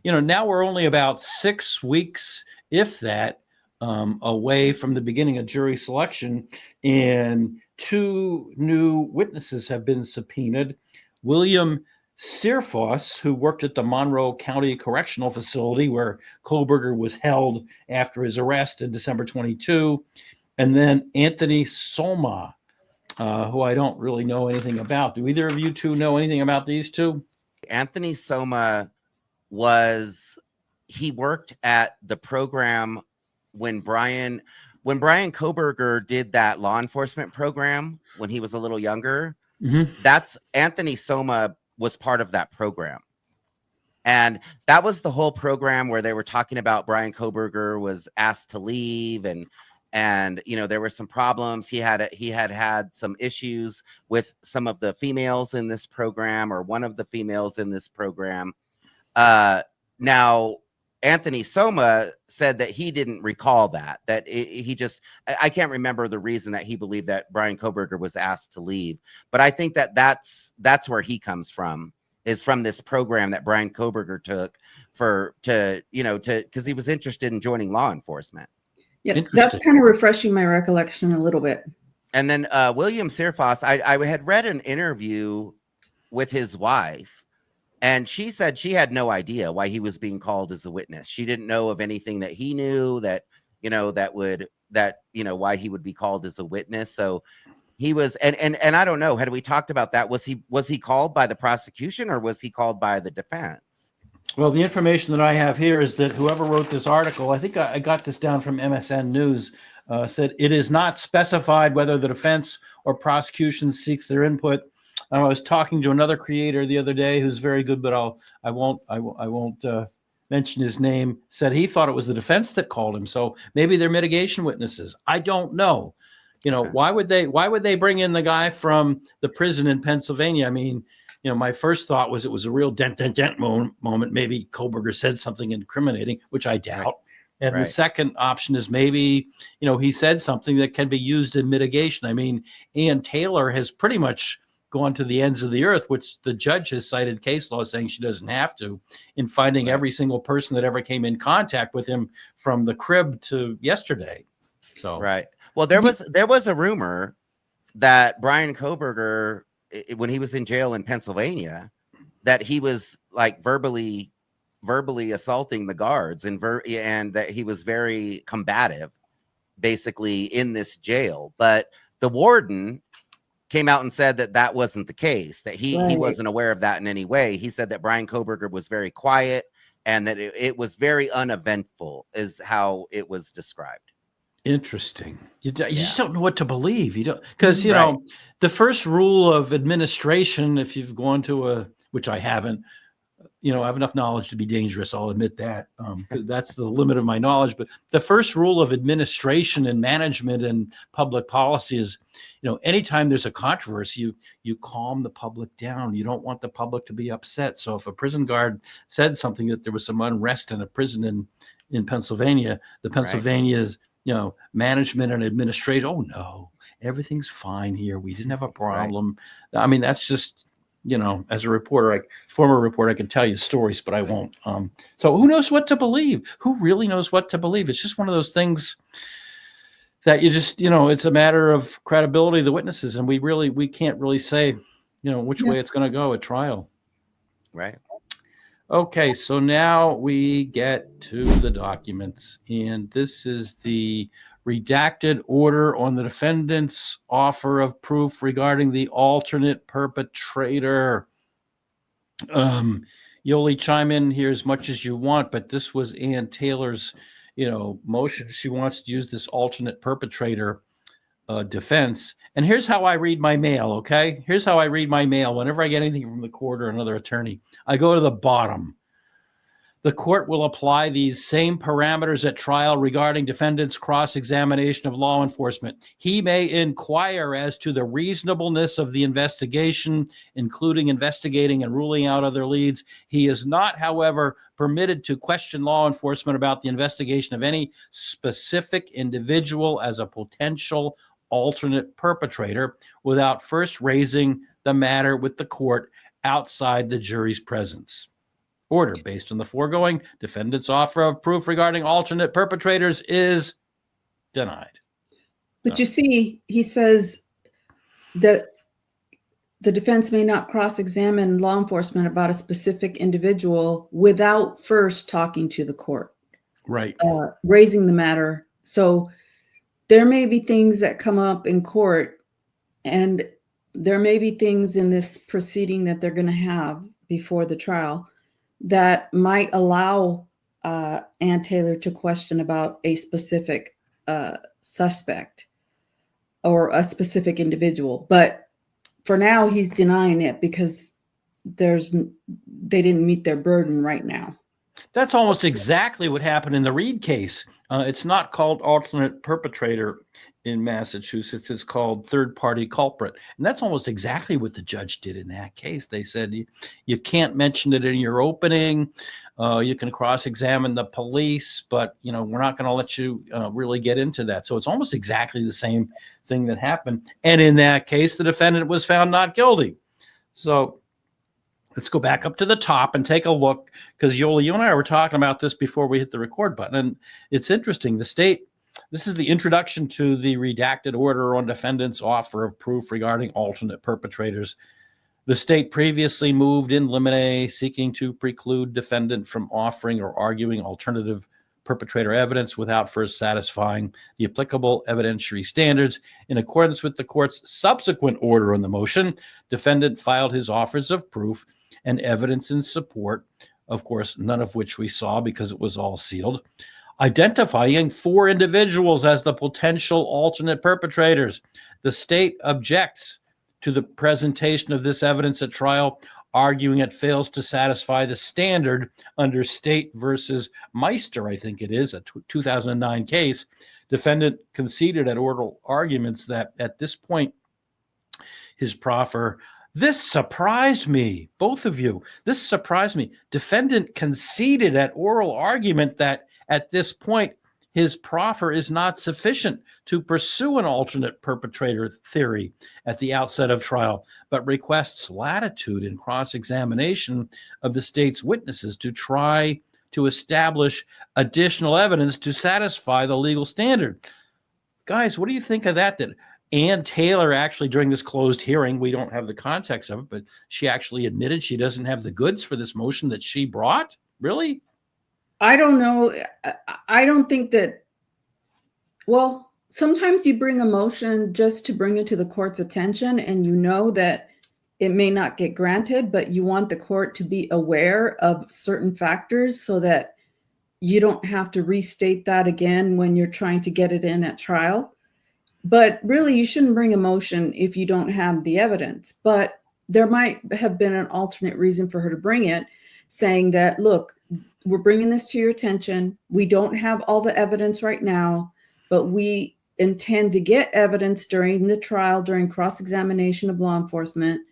now we're only about 6 weeks, if that, away from the beginning of jury selection, and 2 new witnesses have been subpoenaed. William Searfoss, who worked at the Monroe County Correctional Facility where Kohberger was held after his arrest in December 22, and then Anthony Soma, who I don't really know anything about. Do either of you two know anything about these two? Anthony Soma he worked at the program when Bryan Kohberger did that law enforcement program when he was a little younger. Mm-hmm. That's Anthony Soma was part of that program. And that was the whole program where they were talking about Bryan Kohberger was asked to leave, and there were some problems. He had some issues with some of the females in this program, or one of the females in this program. Now, Anthony Soma said that he didn't recall that I can't remember the reason that he believed that Bryan Kohberger was asked to leave. But I think that's where he comes from, is from this program that Bryan Kohberger took because he was interested in joining law enforcement. Yeah, that's kind of refreshing my recollection a little bit. And then William Searfoss, I had read an interview with his wife, and she said she had no idea why he was being called as a witness. She didn't know of anything that he knew that why he would be called as a witness. So he was, and I don't know, had we talked about that? Was he called by the prosecution, or was he called by the defense? Well, the information that I have here is that whoever wrote this article, I think I got this down from MSN News, said it is not specified whether the defense or prosecution seeks their input. I was talking to another creator the other day who's very good, but I won't mention his name. Said he thought it was the defense that called him. So maybe they're mitigation witnesses. I don't know. Why would they bring in the guy from the prison in Pennsylvania? I mean, my first thought was it was a real dent moment. Maybe Kohberger said something incriminating, which I doubt. Right. And the second option is maybe, he said something that can be used in mitigation. I mean, Ann Taylor has pretty much gone to the ends of the earth, which the judge has cited case law saying she doesn't have to, in finding every single person that ever came in contact with him from the crib to yesterday. So right. Well, there was a rumor that Bryan Kohberger, when he was in jail in Pennsylvania, that he was like verbally assaulting the guards and that he was very combative, basically, in this jail. But the warden came out and said that that wasn't the case, that he wasn't aware of that in any way. He said that Bryan Kohberger was very quiet and that it was very uneventful, is how it was described. Interesting. You just don't know what to believe. You don't, because you know the first rule of administration. If you've gone to which I haven't, I have enough knowledge to be dangerous. I'll admit that. That's the limit of my knowledge. But the first rule of administration and management and public policy is, anytime there's a controversy, you calm the public down. You don't want the public to be upset. So if a prison guard said something, that there was some unrest in a prison in Pennsylvania, the Pennsylvania's management and administration, oh no, everything's fine here. We didn't have a problem. Right. I mean, that's just, as a reporter, former reporter, I can tell you stories, but I won't. So who knows what to believe? Who really knows what to believe? It's just one of those things that you just, it's a matter of credibility of the witnesses. And we can't really say, which way it's going to go at trial. Right. Okay, so now we get to the documents, and this is the redacted order on the defendant's offer of proof regarding the alternate perpetrator. Yolie, chime in here as much as you want, but this was Ann Taylor's, motion. She wants to use this alternate perpetrator defense. And here's how I read my mail, okay? Here's how I read my mail. Whenever I get anything from the court or another attorney, I go to the bottom. The court will apply these same parameters at trial regarding defendant's cross-examination of law enforcement. He may inquire as to the reasonableness of the investigation, including investigating and ruling out other leads. He is not, however, permitted to question law enforcement about the investigation of any specific individual as a potential alternate perpetrator without first raising the matter with the court outside the jury's presence. Order based on the foregoing, defendant's offer of proof regarding alternate perpetrators is denied. But you see, he says that the defense may not cross-examine law enforcement about a specific individual without first talking to the court. Right. Raising the matter. So there may be things that come up in court, and there may be things in this proceeding that they're going to have before the trial that might allow Ann Taylor to question about a specific suspect or a specific individual. But for now, he's denying it because they didn't meet their burden right now. That's almost exactly what happened in the Reed case. It's not called alternate perpetrator in Massachusetts. It's called third-party culprit. And that's almost exactly what the judge did in that case. They said, you can't mention it in your opening. You can cross-examine the police, but, we're not going to let you really get into that. So it's almost exactly the same thing that happened. And in that case, the defendant was found not guilty. So let's go back up to the top and take a look, because Yolie, you and I were talking about this before we hit the record button, and it's interesting. The state, this is the introduction to the redacted order on defendant's offer of proof regarding alternate perpetrators. The state previously moved in limine, seeking to preclude defendant from offering or arguing alternative perpetrator evidence without first satisfying the applicable evidentiary standards. In accordance with the court's subsequent order on the motion, defendant filed his offers of proof and evidence in support, of course, none of which we saw because it was all sealed, identifying 4 individuals as the potential alternate perpetrators. The state objects to the presentation of this evidence at trial, arguing it fails to satisfy the standard under State versus Meister, I think it is, a 2009 case. Defendant conceded at oral arguments that at this point, his proffer, this surprised me, both of you. This surprised me. Defendant conceded at oral argument that at this point, his proffer is not sufficient to pursue an alternate perpetrator theory at the outset of trial, but requests latitude in cross-examination of the state's witnesses to try to establish additional evidence to satisfy the legal standard. guys, what do you think of that? That Ann Taylor actually, during this closed hearing, we don't have the context of it, but she actually admitted she doesn't have the goods for this motion that she brought. Really? I don't know. I don't think that. Well, sometimes you bring a motion just to bring it to the court's attention, and you know that it may not get granted, but you want the court to be aware of certain factors so that you don't have to restate that again when you're trying to get it in at trial. But really, you shouldn't bring a motion if you don't have the evidence. But there might have been an alternate reason for her to bring it, saying that, look, we're bringing this to your attention. We don't have all the evidence right now, but we intend to get evidence during the trial, during cross-examination of law enforcement.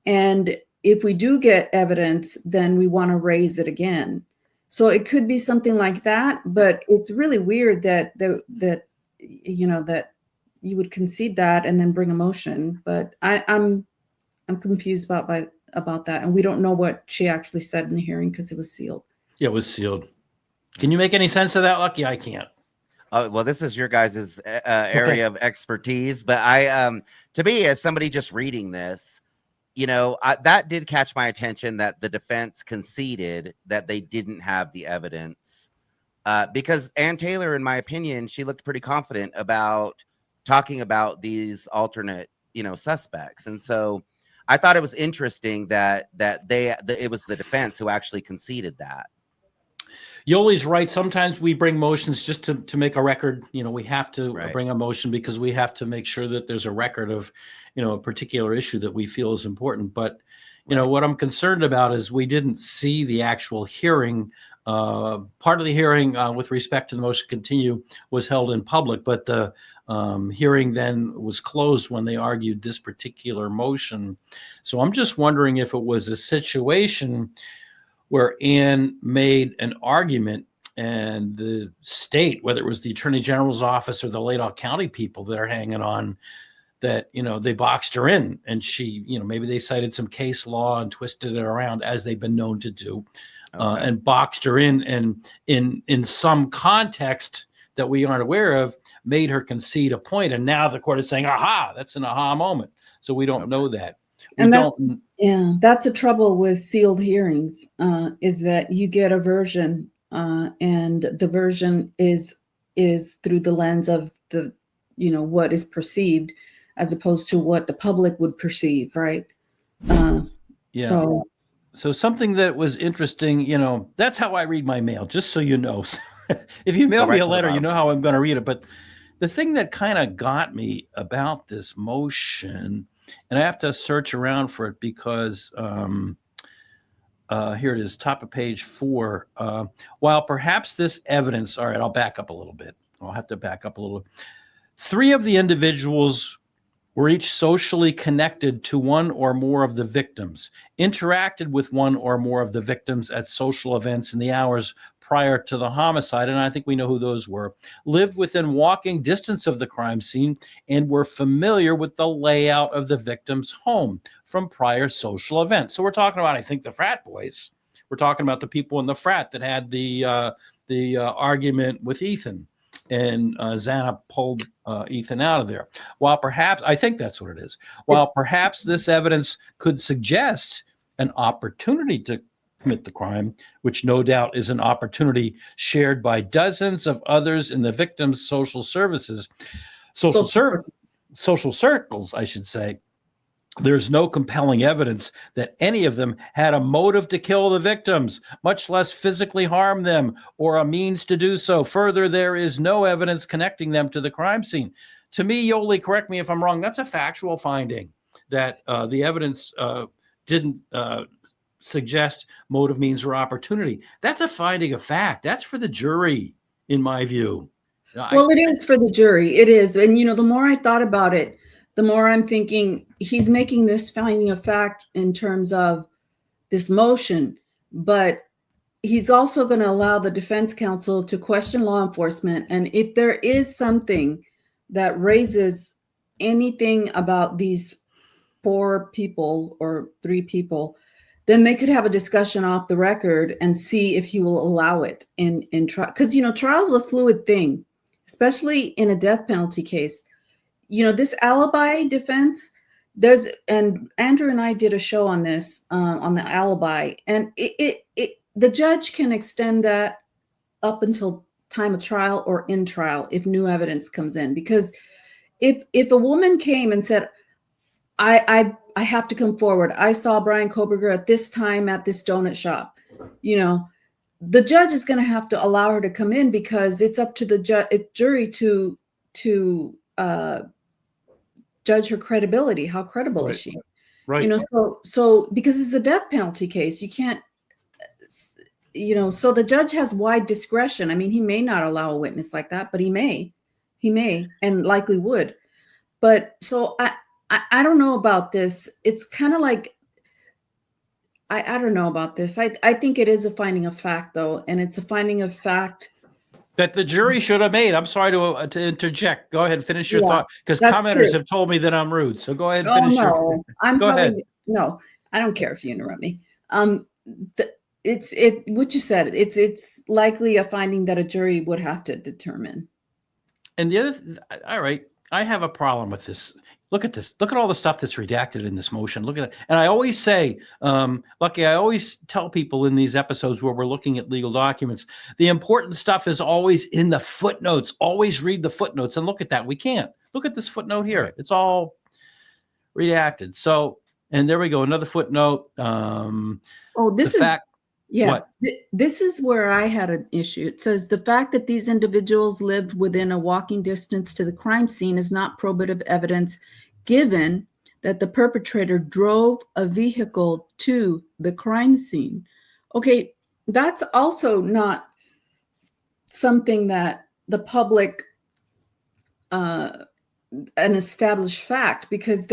And if we do get evidence, then we want to raise it again. So it could be something like that, but it's really weird that you would concede that and then bring a motion. But I'm confused about that, and we don't know what she actually said in the hearing because it was sealed. Yeah, it was sealed. Can you make any sense of that, Lucky? I can't. Well, this is your guys' area of expertise, but to me, as somebody just reading this, that did catch my attention that the defense conceded that they didn't have the evidence, because Ann Taylor, in my opinion, she looked pretty confident about talking about these alternate, suspects, and so I thought it was interesting that it was the defense who actually conceded that. Yolie's right. Sometimes we bring motions just to make a record. We have to bring a motion because we have to make sure that there's a record of, a particular issue that we feel is important. But, what I'm concerned about is we didn't see the actual hearing. Part of the hearing with respect to the motion to continue was held in public, but the hearing then was closed when they argued this particular motion. So I'm just wondering if it was a situation where Ann made an argument and the state, whether it was the Attorney General's office or the Ladog County people that are hanging on, that, they boxed her in, and she, maybe they cited some case law and twisted it around, as they've been known to do, and boxed her in, and in some context that we aren't aware of, made her concede a point. And now the court is saying, aha, that's an aha moment. So we don't know that. That's a trouble with sealed hearings, is that you get a version, and the version is through the lens of the, what is perceived, as opposed to what the public would perceive, right? So something that was interesting, that's how I read my mail, just so you know. If you mail me a letter, you know how I'm going to read it. But the thing that kind of got me about this motion, and I have to search around for it because here it is, top of page 4. While perhaps this evidence, all right, I'll back up a little bit. I'll have to back up a little. 3 of the individuals were each socially connected to one or more of the victims, interacted with one or more of the victims at social events in the hours prior to the homicide, and I think we know who those were, lived within walking distance of the crime scene, and were familiar with the layout of the victim's home from prior social events. So we're talking about, I think, the frat boys. We're talking about the people in the frat that had the argument with Ethan, and Xana pulled Ethan out of there. While perhaps, I think that's what it is, while perhaps this evidence could suggest an opportunity to commit the crime, which no doubt is an opportunity shared by dozens of others in the victim's social circles, I should say, there's no compelling evidence that any of them had a motive to kill the victims, much less physically harm them or a means to do so. Further, there is no evidence connecting them to the crime scene. To me, Yolie, correct me if I'm wrong, that's a factual finding, that the evidence didn't suggest motive, means, or opportunity. That's a finding of fact. That's for the jury, in my view. Well, it is for the jury. It is. And, the more I thought about it, the more I'm thinking he's making this finding of fact in terms of this motion, but he's also going to allow the defense counsel to question law enforcement. And if there is something that raises anything about these 4 people or 3 people, then they could have a discussion off the record and see if he will allow it in trial. Because, trial's a fluid thing. especially in a death penalty case. This alibi defense, and Andrew and I did a show on this, on the alibi, and the judge can extend that up until time of trial or in trial if new evidence comes in. Because if a woman came and said, I have to come forward, I saw Bryan Kohberger at this time at this donut shop, the judge is going to have to allow her to come in, because it's up to the jury to judge her credibility. How credible is she? Right. So because it's a death penalty case, you can't, so the judge has wide discretion. I mean, he may not allow a witness like that, but he may, and likely would. But so I don't know about this. It's kind of like, I don't know about this. I think it is a finding of fact, though, and it's a finding of fact that the jury should have made. I'm sorry to interject. Go ahead and finish your thought, because commenters have told me that I'm rude. So go ahead and finish your. Go ahead. No, I don't care if you interrupt me. What you said. It's likely a finding that a jury would have to determine. And the other, all right, I have a problem with this. Look at this. Look at all the stuff that's redacted in this motion. Look at it. And I always say, Lucky, I always tell people in these episodes where we're looking at legal documents, the important stuff is always in the footnotes. Always read the footnotes and look at that. We can't. Look at this footnote here. It's all redacted. So, and there we go. Another footnote. This is where I had an issue. It says the fact that these individuals lived within a walking distance to the crime scene is not probative evidence, given that the perpetrator drove a vehicle to the crime scene. Okay, that's also not something that the public, an established fact, because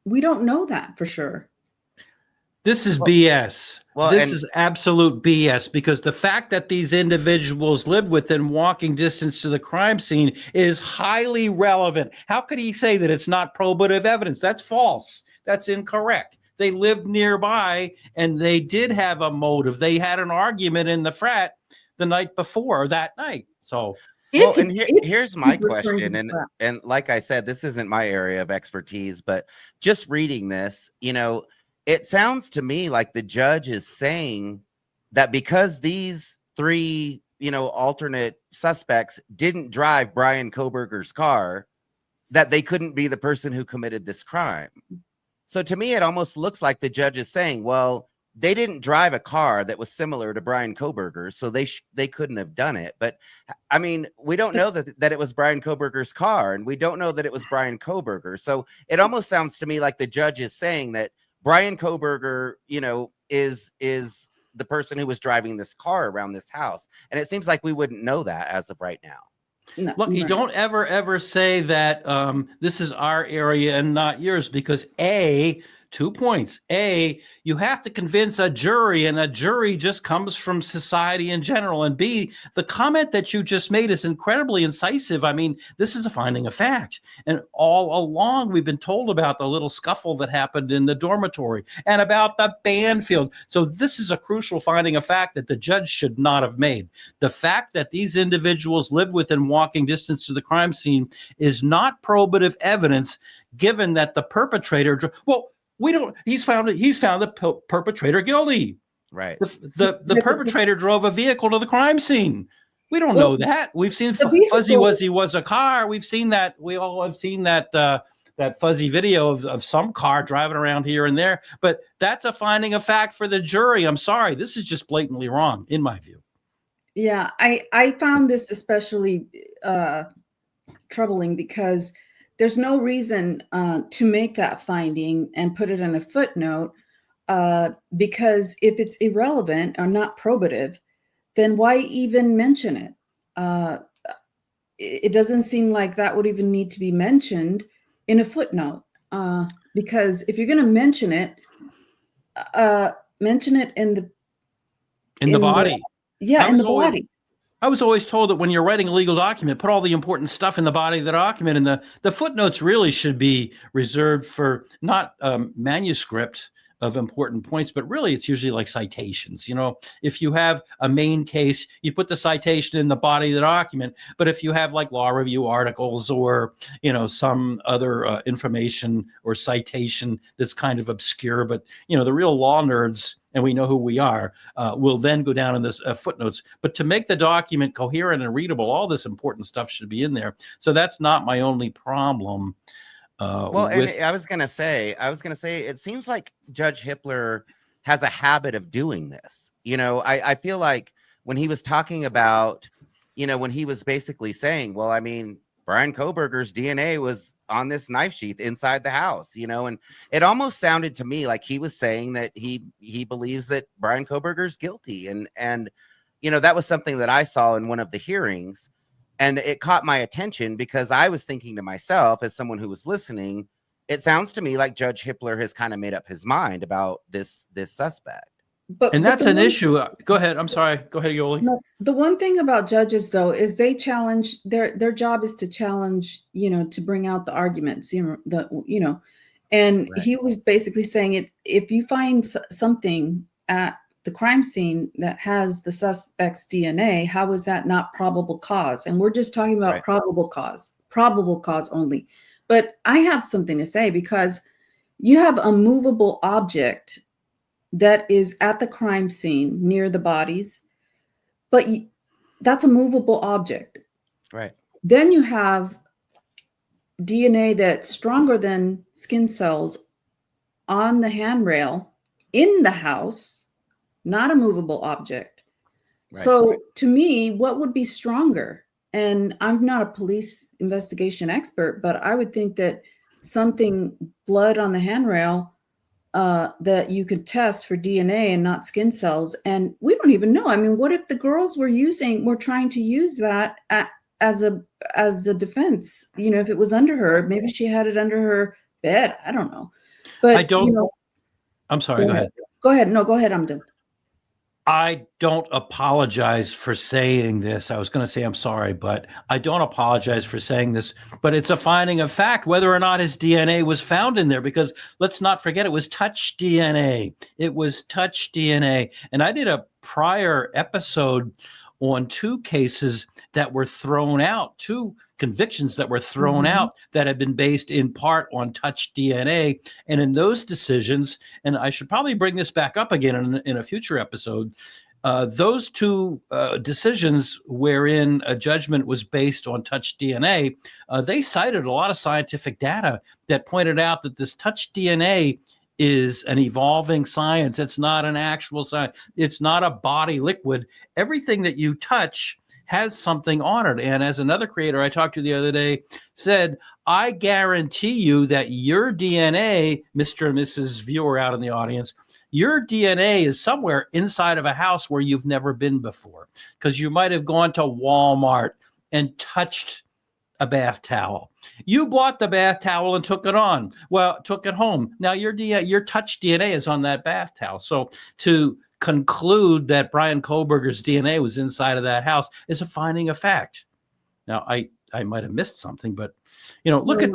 we don't know that for sure. This is BS. This is absolute BS, because the fact that these individuals lived within walking distance to the crime scene is highly relevant. How could he say that it's not probative evidence? That's false. That's incorrect. They lived nearby and they did have a motive. They had an argument in the frat the night before that night. So, here's my question. And like I said, this isn't my area of expertise, but just reading this, it sounds to me like the judge is saying that because these three, alternate suspects didn't drive Bryan Kohberger's car, that they couldn't be the person who committed this crime. So to me, it almost looks like the judge is saying, well, they didn't drive a car that was similar to Bryan Kohberger, so they couldn't have done it. But I mean, we don't know that it was Bryan Kohberger's car, and we don't know that it was Bryan Kohberger. So it almost sounds to me like the judge is saying that Bryan Kohberger, is the person who was driving this car around this house. And it seems like we wouldn't know that as of right now. No, Lucky, don't ever say that this is our area and not yours, because 2 points. You have to convince a jury, and a jury just comes from society in general. And B, the comment that you just made is incredibly incisive. I mean, this is a finding of fact. And all along, we've been told about the little scuffle that happened in the dormitory and about the band field. So this is a crucial finding of fact that the judge should not have made. The fact that these individuals lived within walking distance to the crime scene is not probative evidence, given that the perpetrator, he's found the perpetrator guilty. Right. The perpetrator drove a vehicle to the crime scene. We don't know that. We've seen Fuzzy Wuzzy was a car. We've seen that. We all have seen that that fuzzy video of some car driving around here and there. But that's a finding of fact for the jury. I'm sorry. This is just blatantly wrong, in my view. Yeah, I found this especially troubling, because there's no reason to make that finding and put it in a footnote, because if it's irrelevant or not probative, then why even mention it? It doesn't seem like that would even need to be mentioned in a footnote, because if you're going to mention it in the body. In the body. I was always told that when you're writing a legal document, put all the important stuff in the body of the document, and the footnotes really should be reserved for not manuscript, of important points, but really it's usually like citations. If you have a main case, you put the citation in the body of the document. But if you have like law review articles or, some other information or citation that's kind of obscure, but, the real law nerds, and we know who we are, will then go down in this footnotes. But to make the document coherent and readable, all this important stuff should be in there. So that's not my only problem. And I was gonna say, it seems like Judge Hippler has a habit of doing this. I feel like when he was talking about, when he was basically saying, well, I mean, Bryan Kohberger's DNA was on this knife sheath inside the house, and it almost sounded to me like he was saying that he believes that Bryan Kohberger's guilty. And that was something that I saw in one of the hearings. And it caught my attention because I was thinking to myself, as someone who was listening, it sounds to me like Judge Hippler has kind of made up his mind about this suspect. And that's an issue. Go ahead. I'm sorry. Go ahead, Yolie. The one thing about judges, though, is they challenge their job is to challenge, to bring out the arguments, and right. He was basically saying if you find something at the crime scene that has the suspect's DNA, how is that not probable cause? And we're just talking about probable cause only. But I have something to say, because you have a movable object that is at the crime scene near the bodies, but that's a movable object. Right. Then you have DNA that's stronger than skin cells on the handrail in the house, not a movable object. Right. So to me, what would be stronger? And I'm not a police investigation expert, but I would think that something blood on the handrail that you could test for DNA and not skin cells. And we don't even know. I mean, what if the girls were trying to use that as a defense? If it was under her, maybe she had it under her bed. I don't know. But I don't. I'm sorry. Go ahead. Go ahead. No, go ahead. I'm done. I don't apologize for saying this. I was going to say I'm sorry, but I don't apologize for saying this. But it's a finding of fact whether or not his DNA was found in there, because let's not forget it was touch DNA. It was touch DNA. And I did a prior episode on 2 cases that were thrown out, 2 convictions that were thrown out that had been based in part on touch DNA. And in those decisions, and I should probably bring this back up again in a future episode, those 2 decisions wherein a judgment was based on touch DNA, they cited a lot of scientific data that pointed out that this touch DNA is an evolving science. It's not an actual science. It's not a body liquid. Everything that you touch has something on it. And as another creator I talked to the other day said, I guarantee you that your DNA, Mr. and Mrs. Viewer out in the audience, your DNA is somewhere inside of a house where you've never been before, because you might have gone to Walmart and touched a bath towel. You bought the bath towel and took it home. Now your touch DNA is on that bath towel. So to conclude that Bryan Kohberger's DNA was inside of that house is a finding of fact. Now I might have missed something, but look at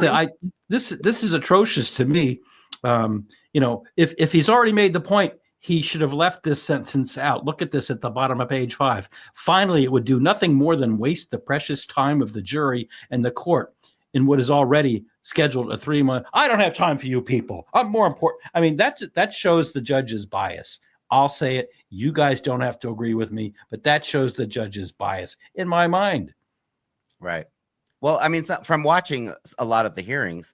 this is atrocious to me. If he's already made the point, he should have left this sentence out. Look at this at the bottom of page 5. Finally, it would do nothing more than waste the precious time of the jury and the court in what is already scheduled a 3-month. I don't have time for you people. I'm more important. I mean, that shows the judge's bias. I'll say it. You guys don't have to agree with me, but that shows the judge's bias in my mind. Right. Well, I mean, from watching a lot of the hearings,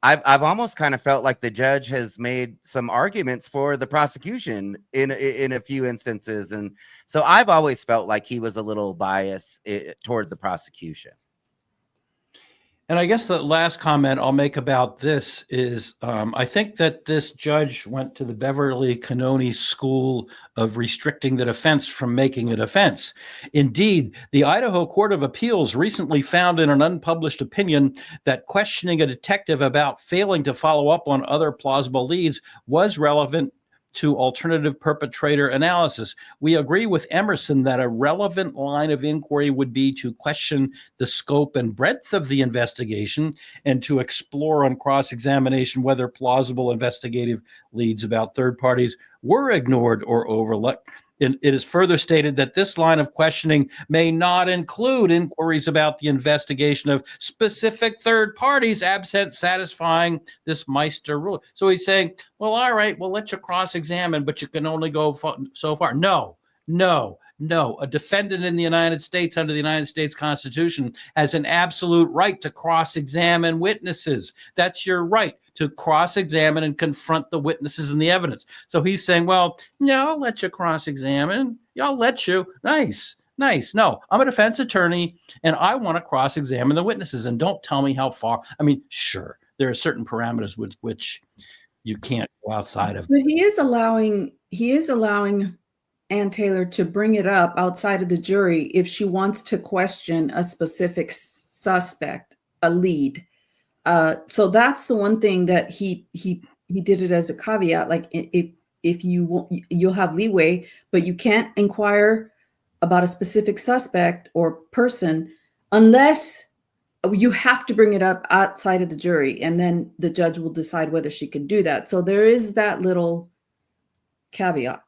I've almost kind of felt like the judge has made some arguments for the prosecution in a few instances. And so I've always felt like he was a little biased toward the prosecution. And I guess the last comment I'll make about this is I think that this judge went to the Beverly Cannoni School of restricting the defense from making a defense. Indeed, the Idaho Court of Appeals recently found in an unpublished opinion that questioning a detective about failing to follow up on other plausible leads was relevant to alternative perpetrator analysis. We agree with Emerson that a relevant line of inquiry would be to question the scope and breadth of the investigation and to explore on cross-examination whether plausible investigative leads about third parties were ignored or overlooked. It is further stated that this line of questioning may not include inquiries about the investigation of specific third parties absent satisfying this Meister rule. So he's saying, well, all right, we'll let you cross-examine, but you can only go so far. No. A defendant in the United States under the United States Constitution has an absolute right to cross-examine witnesses. That's your right, to cross-examine and confront the witnesses and the evidence. So he's saying, well, yeah, I'll let you cross-examine. Yeah, I'll let you. Nice. No, I'm a defense attorney and I want to cross-examine the witnesses, and don't tell me how far. I mean, sure, there are certain parameters with which you can't go outside of. But he is allowing Ann Taylor to bring it up outside of the jury if she wants to question a specific suspect, a lead. So that's the one thing that he did it as a caveat. Like if you'll have leeway, but you can't inquire about a specific suspect or person unless you have to bring it up outside of the jury, and then the judge will decide whether she can do that. So there is that little caveat.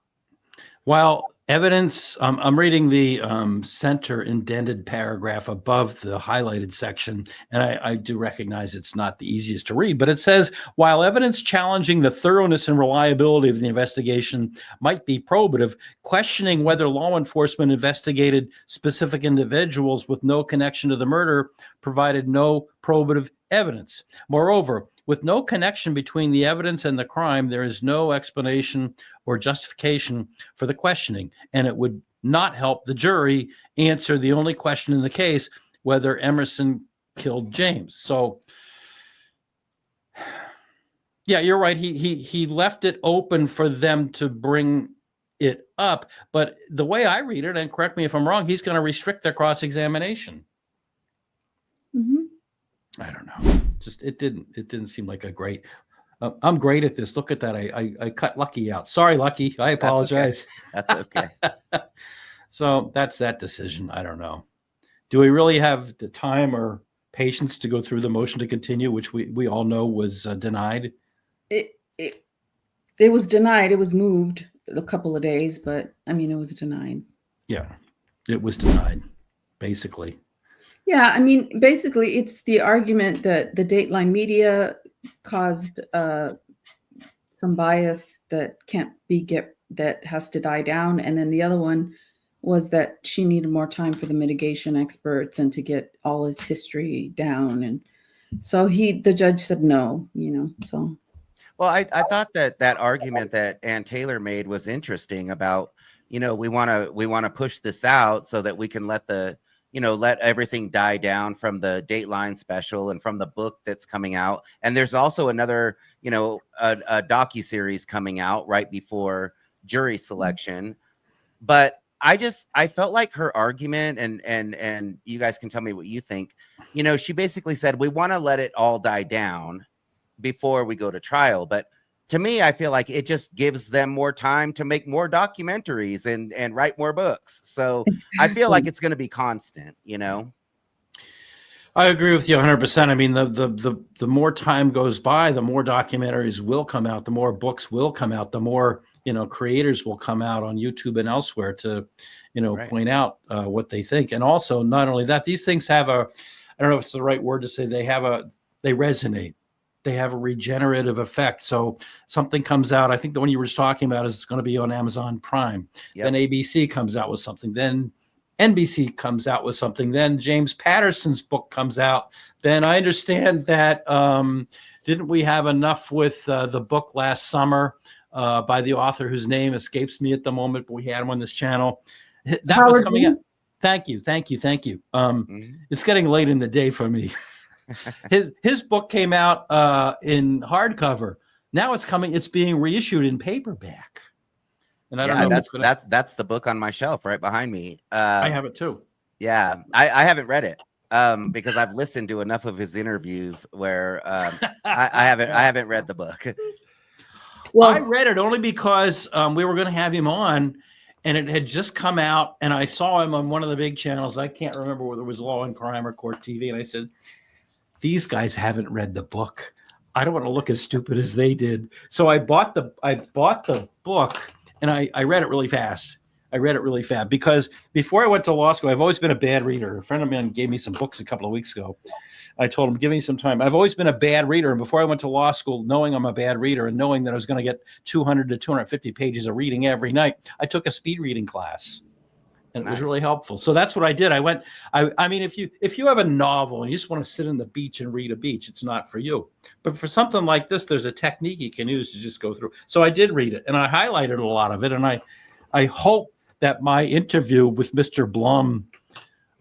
While evidence, I'm reading the center indented paragraph above the highlighted section, and I do recognize it's not the easiest to read, but it says, while evidence challenging the thoroughness and reliability of the investigation might be probative, questioning whether law enforcement investigated specific individuals with no connection to the murder provided no probative evidence. Moreover, with no connection between the evidence and the crime, there is no explanation or justification for the questioning, and it would not help the jury answer the only question in the case, whether Emerson killed James. So, yeah, you're right. He left it open for them to bring it up, but the way I read it, and correct me if I'm wrong, he's going to restrict their cross-examination. Mm-hmm. I don't know. Just it didn't seem like a great. I'm great at this. Look at that. I cut Lucky out. Sorry, Lucky. I apologize. That's okay. So that's that decision. I don't know. Do we really have the time or patience to go through the motion to continue, which we all know was denied? It was denied. It was moved a couple of days, but I mean, it was denied. Yeah, it was denied, basically. Yeah, I mean, basically, it's the argument that the Dateline media caused some bias that that has to die down, and then the other one was that she needed more time for the mitigation experts and to get all his history down, and so the judge said no. So. Well, I thought that argument that Ann Taylor made was interesting about we want to push this out so that we can let everything die down from the Dateline special and from the book that's coming out. And there's also another, a docuseries coming out right before jury selection. But I felt like her argument, and you guys can tell me what you think, she basically said, we want to let it all die down before we go to trial. But to me, I feel like it just gives them more time to make more documentaries and write more books. So exactly. I feel like it's going to be constant, I agree with you 100%. I mean, the more time goes by, the more documentaries will come out, the more books will come out, the more, creators will come out on YouTube and elsewhere to, right. point out what they think. And also, not only that, these things have I don't know if it's the right word to say, they resonate. They have a regenerative effect. So something comes out. I think the one you were just talking about is going to be on Amazon Prime. Yep. Then ABC comes out with something. Then NBC comes out with something. Then James Patterson's book comes out. Then I understand that didn't we have enough with the book last summer by the author whose name escapes me at the moment, but we had him on this channel. That Howard was coming out. Thank you. It's getting late in the day for me. His book came out in hardcover. Now it's being reissued in paperback. And I don't know. That's the book on my shelf right behind me. I have it too. Yeah, I haven't read it because I've listened to enough of his interviews where I haven't read the book. Well, I read it only because we were going to have him on, and it had just come out, and I saw him on one of the big channels. I can't remember whether it was Law and Crime or Court TV, and I said, these guys haven't read the book. I don't want to look as stupid as they did. So I bought the book, and I read it really fast. I read it really fast because before I went to law school, I've always been a bad reader. A friend of mine gave me some books a couple of weeks ago. I told him, give me some time. I've always been a bad reader. And before I went to law school, knowing I'm a bad reader and knowing that I was going to get 200 to 250 pages of reading every night, I took a speed reading class. And it was really helpful. So that's what I did. I mean, if you have a novel and you just want to sit on the beach and read a beach, it's not for you. But for something like this, there's a technique you can use to just go through. So I did read it, and I highlighted a lot of it. And I hope that my interview with Mr. Blum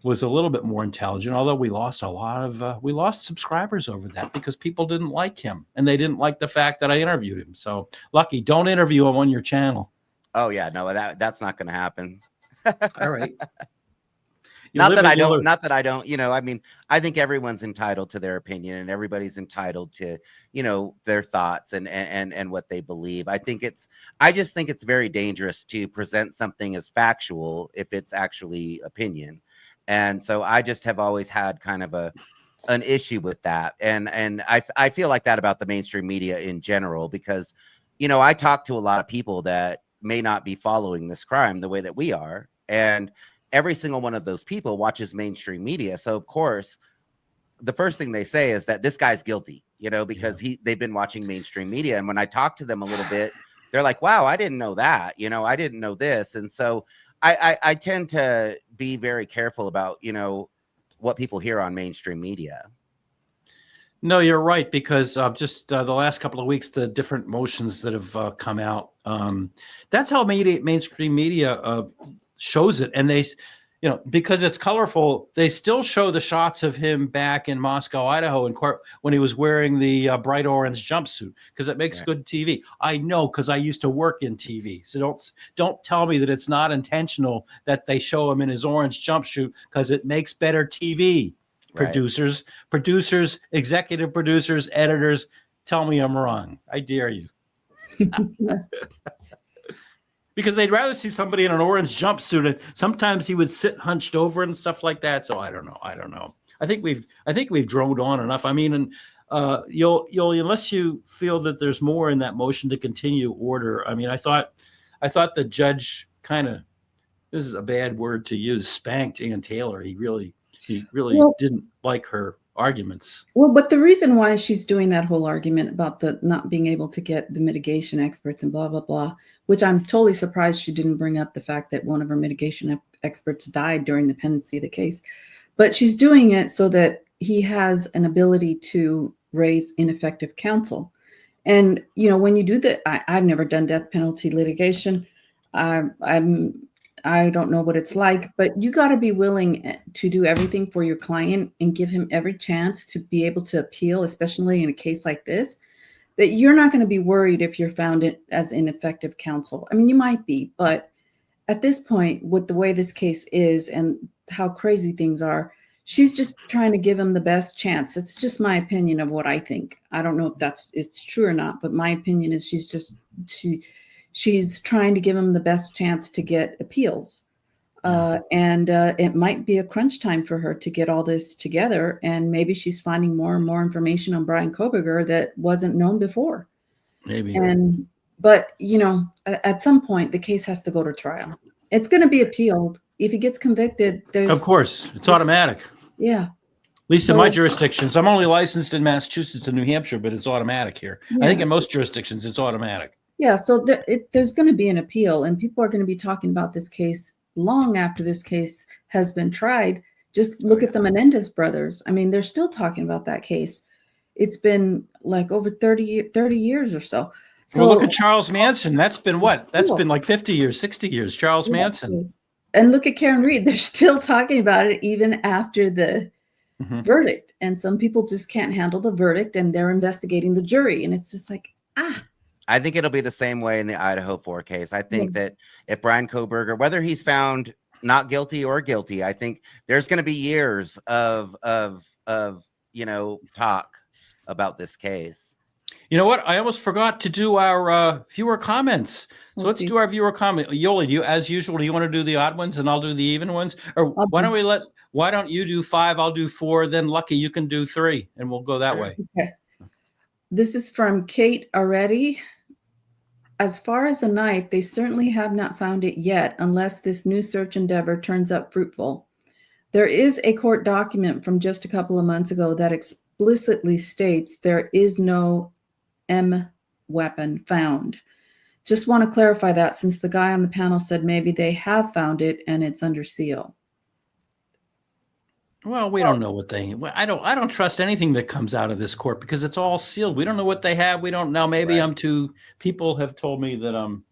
was a little bit more intelligent, although we lost we lost subscribers over that because people didn't like him, and they didn't like the fact that I interviewed him. So, Lucky, don't interview him on your channel. Oh yeah, no, that's not going to happen. All right. Not that I don't, I mean, I think everyone's entitled to their opinion, and everybody's entitled to, their thoughts and what they believe. I just think it's very dangerous to present something as factual if it's actually opinion. And so I just have always had kind of an issue with that. And I feel like that about the mainstream media in general, because, I talk to a lot of people that may not be following this crime the way that we are. And every single one of those people watches mainstream media. So of course, the first thing they say is that this guy's guilty, because they've been watching mainstream media. And when I talk to them a little bit, they're like, wow, I didn't know that, I didn't know this. And so I tend to be very careful about, what people hear on mainstream media. No, you're right, because just the last couple of weeks, the different motions that have come out, that's how mainstream media shows it. And they, because it's colorful, they still show the shots of him back in Moscowidaho in court when he was wearing the bright orange jumpsuit, because it makes good TV. I know, because I used to work in TV. So don't tell me that it's not intentional that they show him in his orange jumpsuit, because it makes better TV. Right. Producers, executive producers, editors, tell me I'm wrong. I dare you. Because they'd rather see somebody in an orange jumpsuit, and sometimes he would sit hunched over and stuff like that. So I don't know. I think we've droned on enough. I mean, and Yolie, unless you feel that there's more in that motion to continue order. I mean, I thought the judge kind of, this is a bad word to use, spanked Ann Taylor. He really didn't like her arguments. Well, but the reason why she's doing that whole argument about the not being able to get the mitigation experts and blah, blah, blah, which I'm totally surprised she didn't bring up the fact that one of her mitigation experts died during the pendency of the case. But she's doing it so that he has an ability to raise ineffective counsel. And, when you do that, I've never done death penalty litigation. I don't know what it's like, but you got to be willing to do everything for your client and give him every chance to be able to appeal, especially in a case like this, that you're not going to be worried if you're found as ineffective counsel. I mean, you might be, but at this point, with the way this case is and how crazy things are, she's just trying to give him the best chance. It's just my opinion of what I think. I don't know if it's true or not, but my opinion is she's trying to give him the best chance to get appeals. And it might be a crunch time for her to get all this together. And maybe she's finding more and more information on Bryan Kohberger that wasn't known before. Maybe. But at some point, the case has to go to trial. It's going to be appealed. If he gets convicted, of course, it's automatic. Yeah. At least in my jurisdictions. I'm only licensed in Massachusetts and New Hampshire, but it's automatic here. Yeah. I think in most jurisdictions, it's automatic. Yeah, so there's going to be an appeal, and people are going to be talking about this case long after this case has been tried. Just look at the Menendez brothers. I mean, they're still talking about that case. It's been like over 30 years or so. So look at Charles Manson. That's been what? That's been like 50 years, 60 years. Charles Manson. And look at Karen Reed. They're still talking about it even after the verdict. And some people just can't handle the verdict, and they're investigating the jury. And it's just like, I think it'll be the same way in the Idaho 4 case. I think that if Bryan Kohberger, whether he's found not guilty or guilty, I think there's going to be years of talk about this case. You know what? I almost forgot to do our viewer comments. So let's do our viewer comment. Yolie, do you, as usual, do you want to do the odd ones and I'll do the even ones? Or why don't you do 5, I'll do 4, then Lucky, you can do 3, and we'll go that way. Okay. This is from Kate already. As far as a knife, they certainly have not found it yet, unless this new search endeavor turns up fruitful. There is a court document from just a couple of months ago that explicitly states there is no M weapon found. Just want to clarify that, since the guy on the panel said maybe they have found it and it's under seal. Well, we don't know what they. I don't trust anything that comes out of this court because it's all sealed. We don't know what they have. We don't know. Maybe I'm too. People have told me that I'm,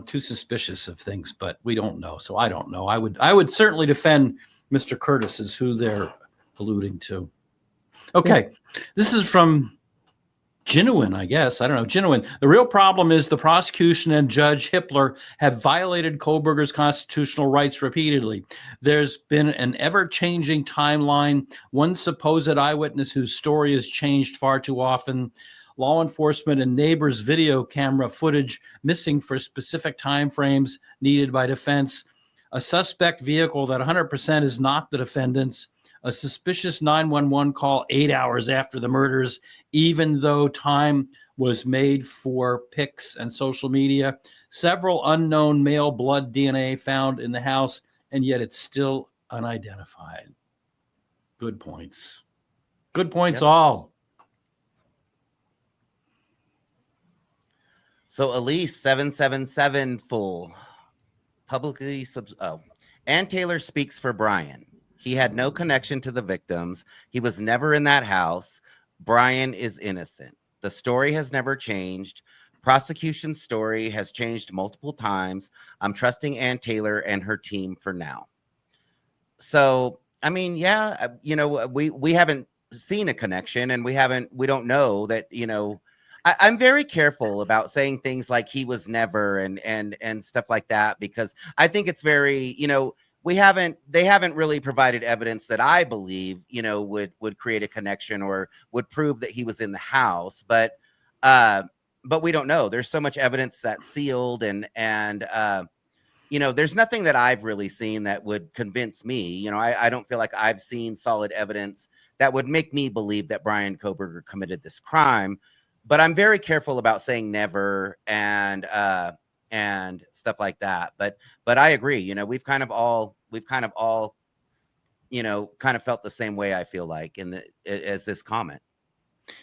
too suspicious of things, but we don't know. So I don't know. I would certainly defend Mr. Curtis is who they're alluding to. Okay, this is from Genuine, I guess. I don't know. Genuine. The real problem is the prosecution and Judge Hippler have violated Kohberger's constitutional rights repeatedly. There's been an ever-changing timeline, one supposed eyewitness whose story has changed far too often, law enforcement and neighbors' video camera footage missing for specific time frames needed by defense, a suspect vehicle that 100% is not the defendant's, a suspicious 911 call 8 hours after the murders, even though time was made for pics and social media, several unknown male blood DNA found in the house, and yet it's still unidentified. Good points. Good points, all. So Elise 777 full publicly Ann Taylor speaks for Bryan. He had no connection to the victims. He was never in that house. Bryan is innocent. The story has never changed. Prosecution's story has changed multiple times. I'm trusting Ann Taylor and her team for now. So, I mean, yeah, we haven't seen a connection, and we don't know that, I'm very careful about saying things like he was never and stuff like that, because I think it's very, they haven't really provided evidence that I believe, would create a connection or would prove that he was in the house. But we don't know. There's so much evidence that's sealed and there's nothing that I've really seen that would convince me. I don't feel like I've seen solid evidence that would make me believe that Bryan Kohberger committed this crime. But I'm very careful about saying never and stuff like that. But I agree, we've kind of all felt the same way, I feel like, as this comment.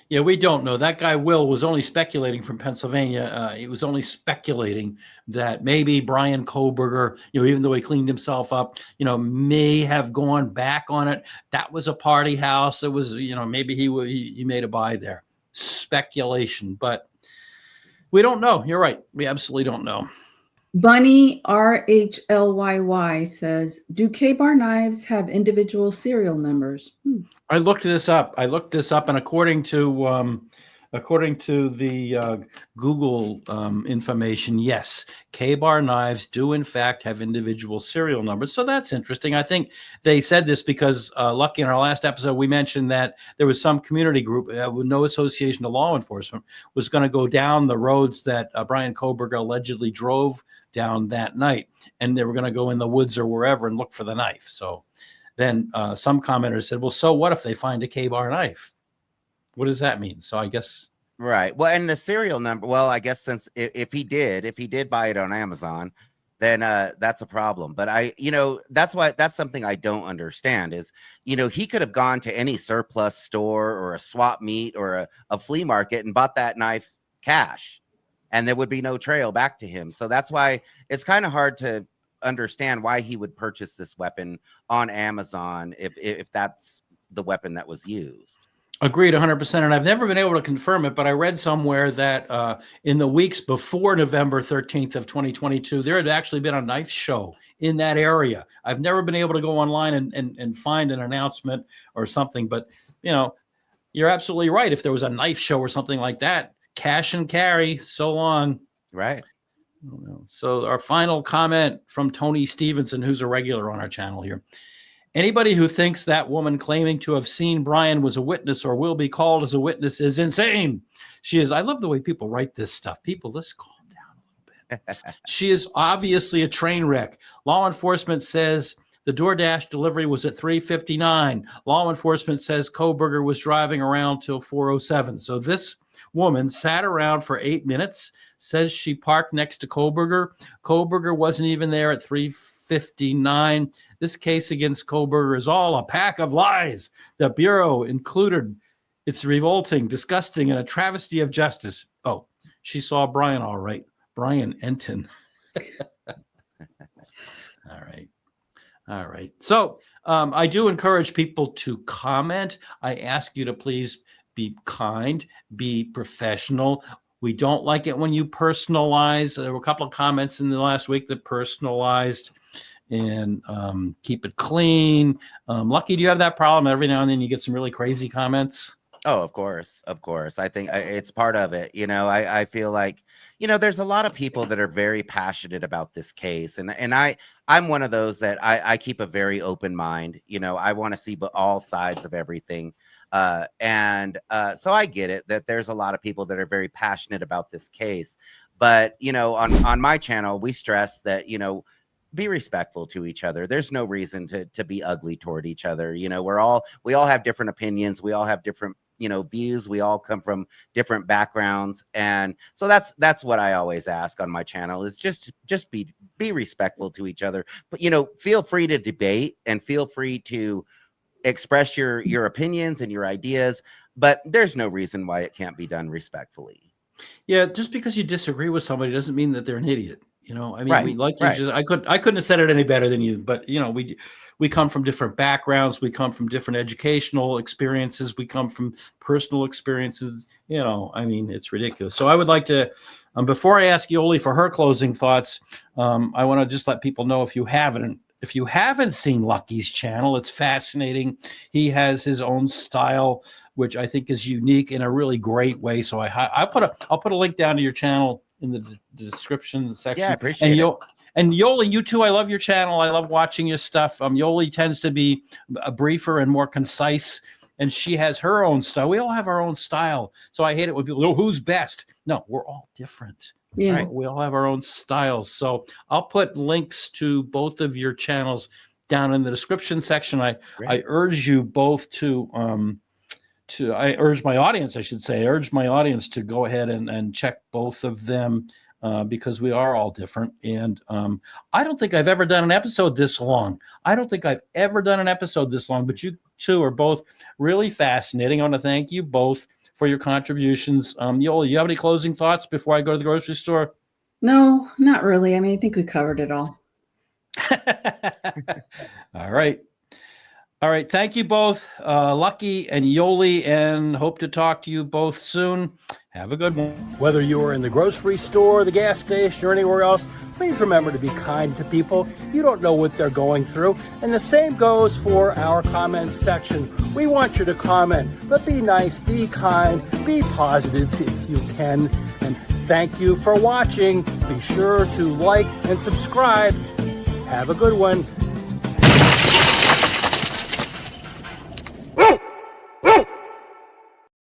Yeah, we don't know. That guy Will was only speculating from Pennsylvania. He was only speculating that maybe Bryan Kohberger, even though he cleaned himself up, may have gone back on it. That was a party house. It was, maybe he made a buy there. Speculation, but we don't know. You're right. We absolutely don't know. Bunny RHLYY says, do K-Bar knives have individual serial numbers? I looked this up. And according to the Google information, yes, K-Bar knives do in fact have individual serial numbers. So that's interesting. I think they said this because Lucky, in our last episode, we mentioned that there was some community group with no association to law enforcement was going to go down the roads that Bryan Kohberger allegedly drove down that night, and they were going to go in the woods or wherever and look for the knife. So then some commenters said, well, so what if they find a K-Bar knife? What does that mean? So I guess. Right. Well, and the serial number, well, I guess since if he did buy it on Amazon, then that's a problem. But that's something I don't understand is, he could have gone to any surplus store or a swap meet or a flea market and bought that knife cash, and there would be no trail back to him. So that's why it's kind of hard to understand why he would purchase this weapon on Amazon if that's the weapon that was used. Agreed 100%. And I've never been able to confirm it, but I read somewhere that in the weeks before November 13th of 2022, there had actually been a knife show in that area. I've never been able to go online and find an announcement or something, but you're absolutely right. If there was a knife show or something like that, cash and carry, so long. Right. So our final comment from Tony Stevenson, who's a regular on our channel here. Anybody who thinks that woman claiming to have seen Bryan was a witness or will be called as a witness is insane. She is. I love the way people write this stuff. People, let's calm down a little bit. She is obviously a train wreck. Law enforcement says the DoorDash delivery was at 3:59. Law enforcement says Kohberger was driving around till 4:07. So this woman sat around for 8 minutes, says she parked next to Kohberger. Kohberger wasn't even there at 3:59. This case against Kohberger is all a pack of lies. The Bureau included. It's revolting, disgusting, and a travesty of justice. Oh, she saw Bryan all right. Bryan Enton. All right. All right. So I do encourage people to comment. I ask you to please be kind, be professional. We don't like it when you personalize. There were a couple of comments in the last week that personalized, and keep it clean. Lucky, do you have that problem? Every now and then you get some really crazy comments. Oh, of course. Of course. I think it's part of it. I feel like, there's a lot of people that are very passionate about this case. And I'm one of those that I keep a very open mind. I want to see all sides of everything. So I get it that there's a lot of people that are very passionate about this case. But, on my channel, we stress that, be respectful to each other. There's no reason to be ugly toward each other. We all have different opinions. We all have different, views. We all come from different backgrounds. And so that's what I always ask on my channel is just be respectful to each other. But, feel free to debate and feel free to express your opinions and your ideas, but there's no reason why it can't be done respectfully. Yeah. Just because you disagree with somebody doesn't mean that they're an idiot. Right, I couldn't have said it any better than you, but we come from different backgrounds. We come from different educational experiences. We come from personal experiences. It's ridiculous. So I would like to, before I ask Yolie for her closing thoughts, I want to just let people know if you haven't seen Lucky's channel, it's fascinating. He has his own style, which I think is unique in a really great way. So I'll put a link down to your channel in the description section. Yeah, I appreciate it. And Yolie, you too. I love your channel. I love watching your stuff. Yolie tends to be briefer and more concise, and she has her own style. We all have our own style. So I hate it when people go, "Who's best?" No, we're all different. Yeah. Right? We all have our own styles. So I'll put links to both of your channels down in the description section. I urge you both I urge my audience, to go ahead and check both of them because we are all different. And I don't think I've ever done an episode this long. But you two are both really fascinating. I want to thank you both for your contributions. Yolie, you have any closing thoughts before I go to the grocery store? No, not really. I think we covered it all. All right. Thank you both, Lucky and Yolie, and hope to talk to you both soon. Have a good one. Whether you are in the grocery store, the gas station, or anywhere else, please remember to be kind to people. You don't know what they're going through. And the same goes for our comment section. We want you to comment, but be nice, be kind, be positive if you can. And thank you for watching. Be sure to like and subscribe. Have a good one.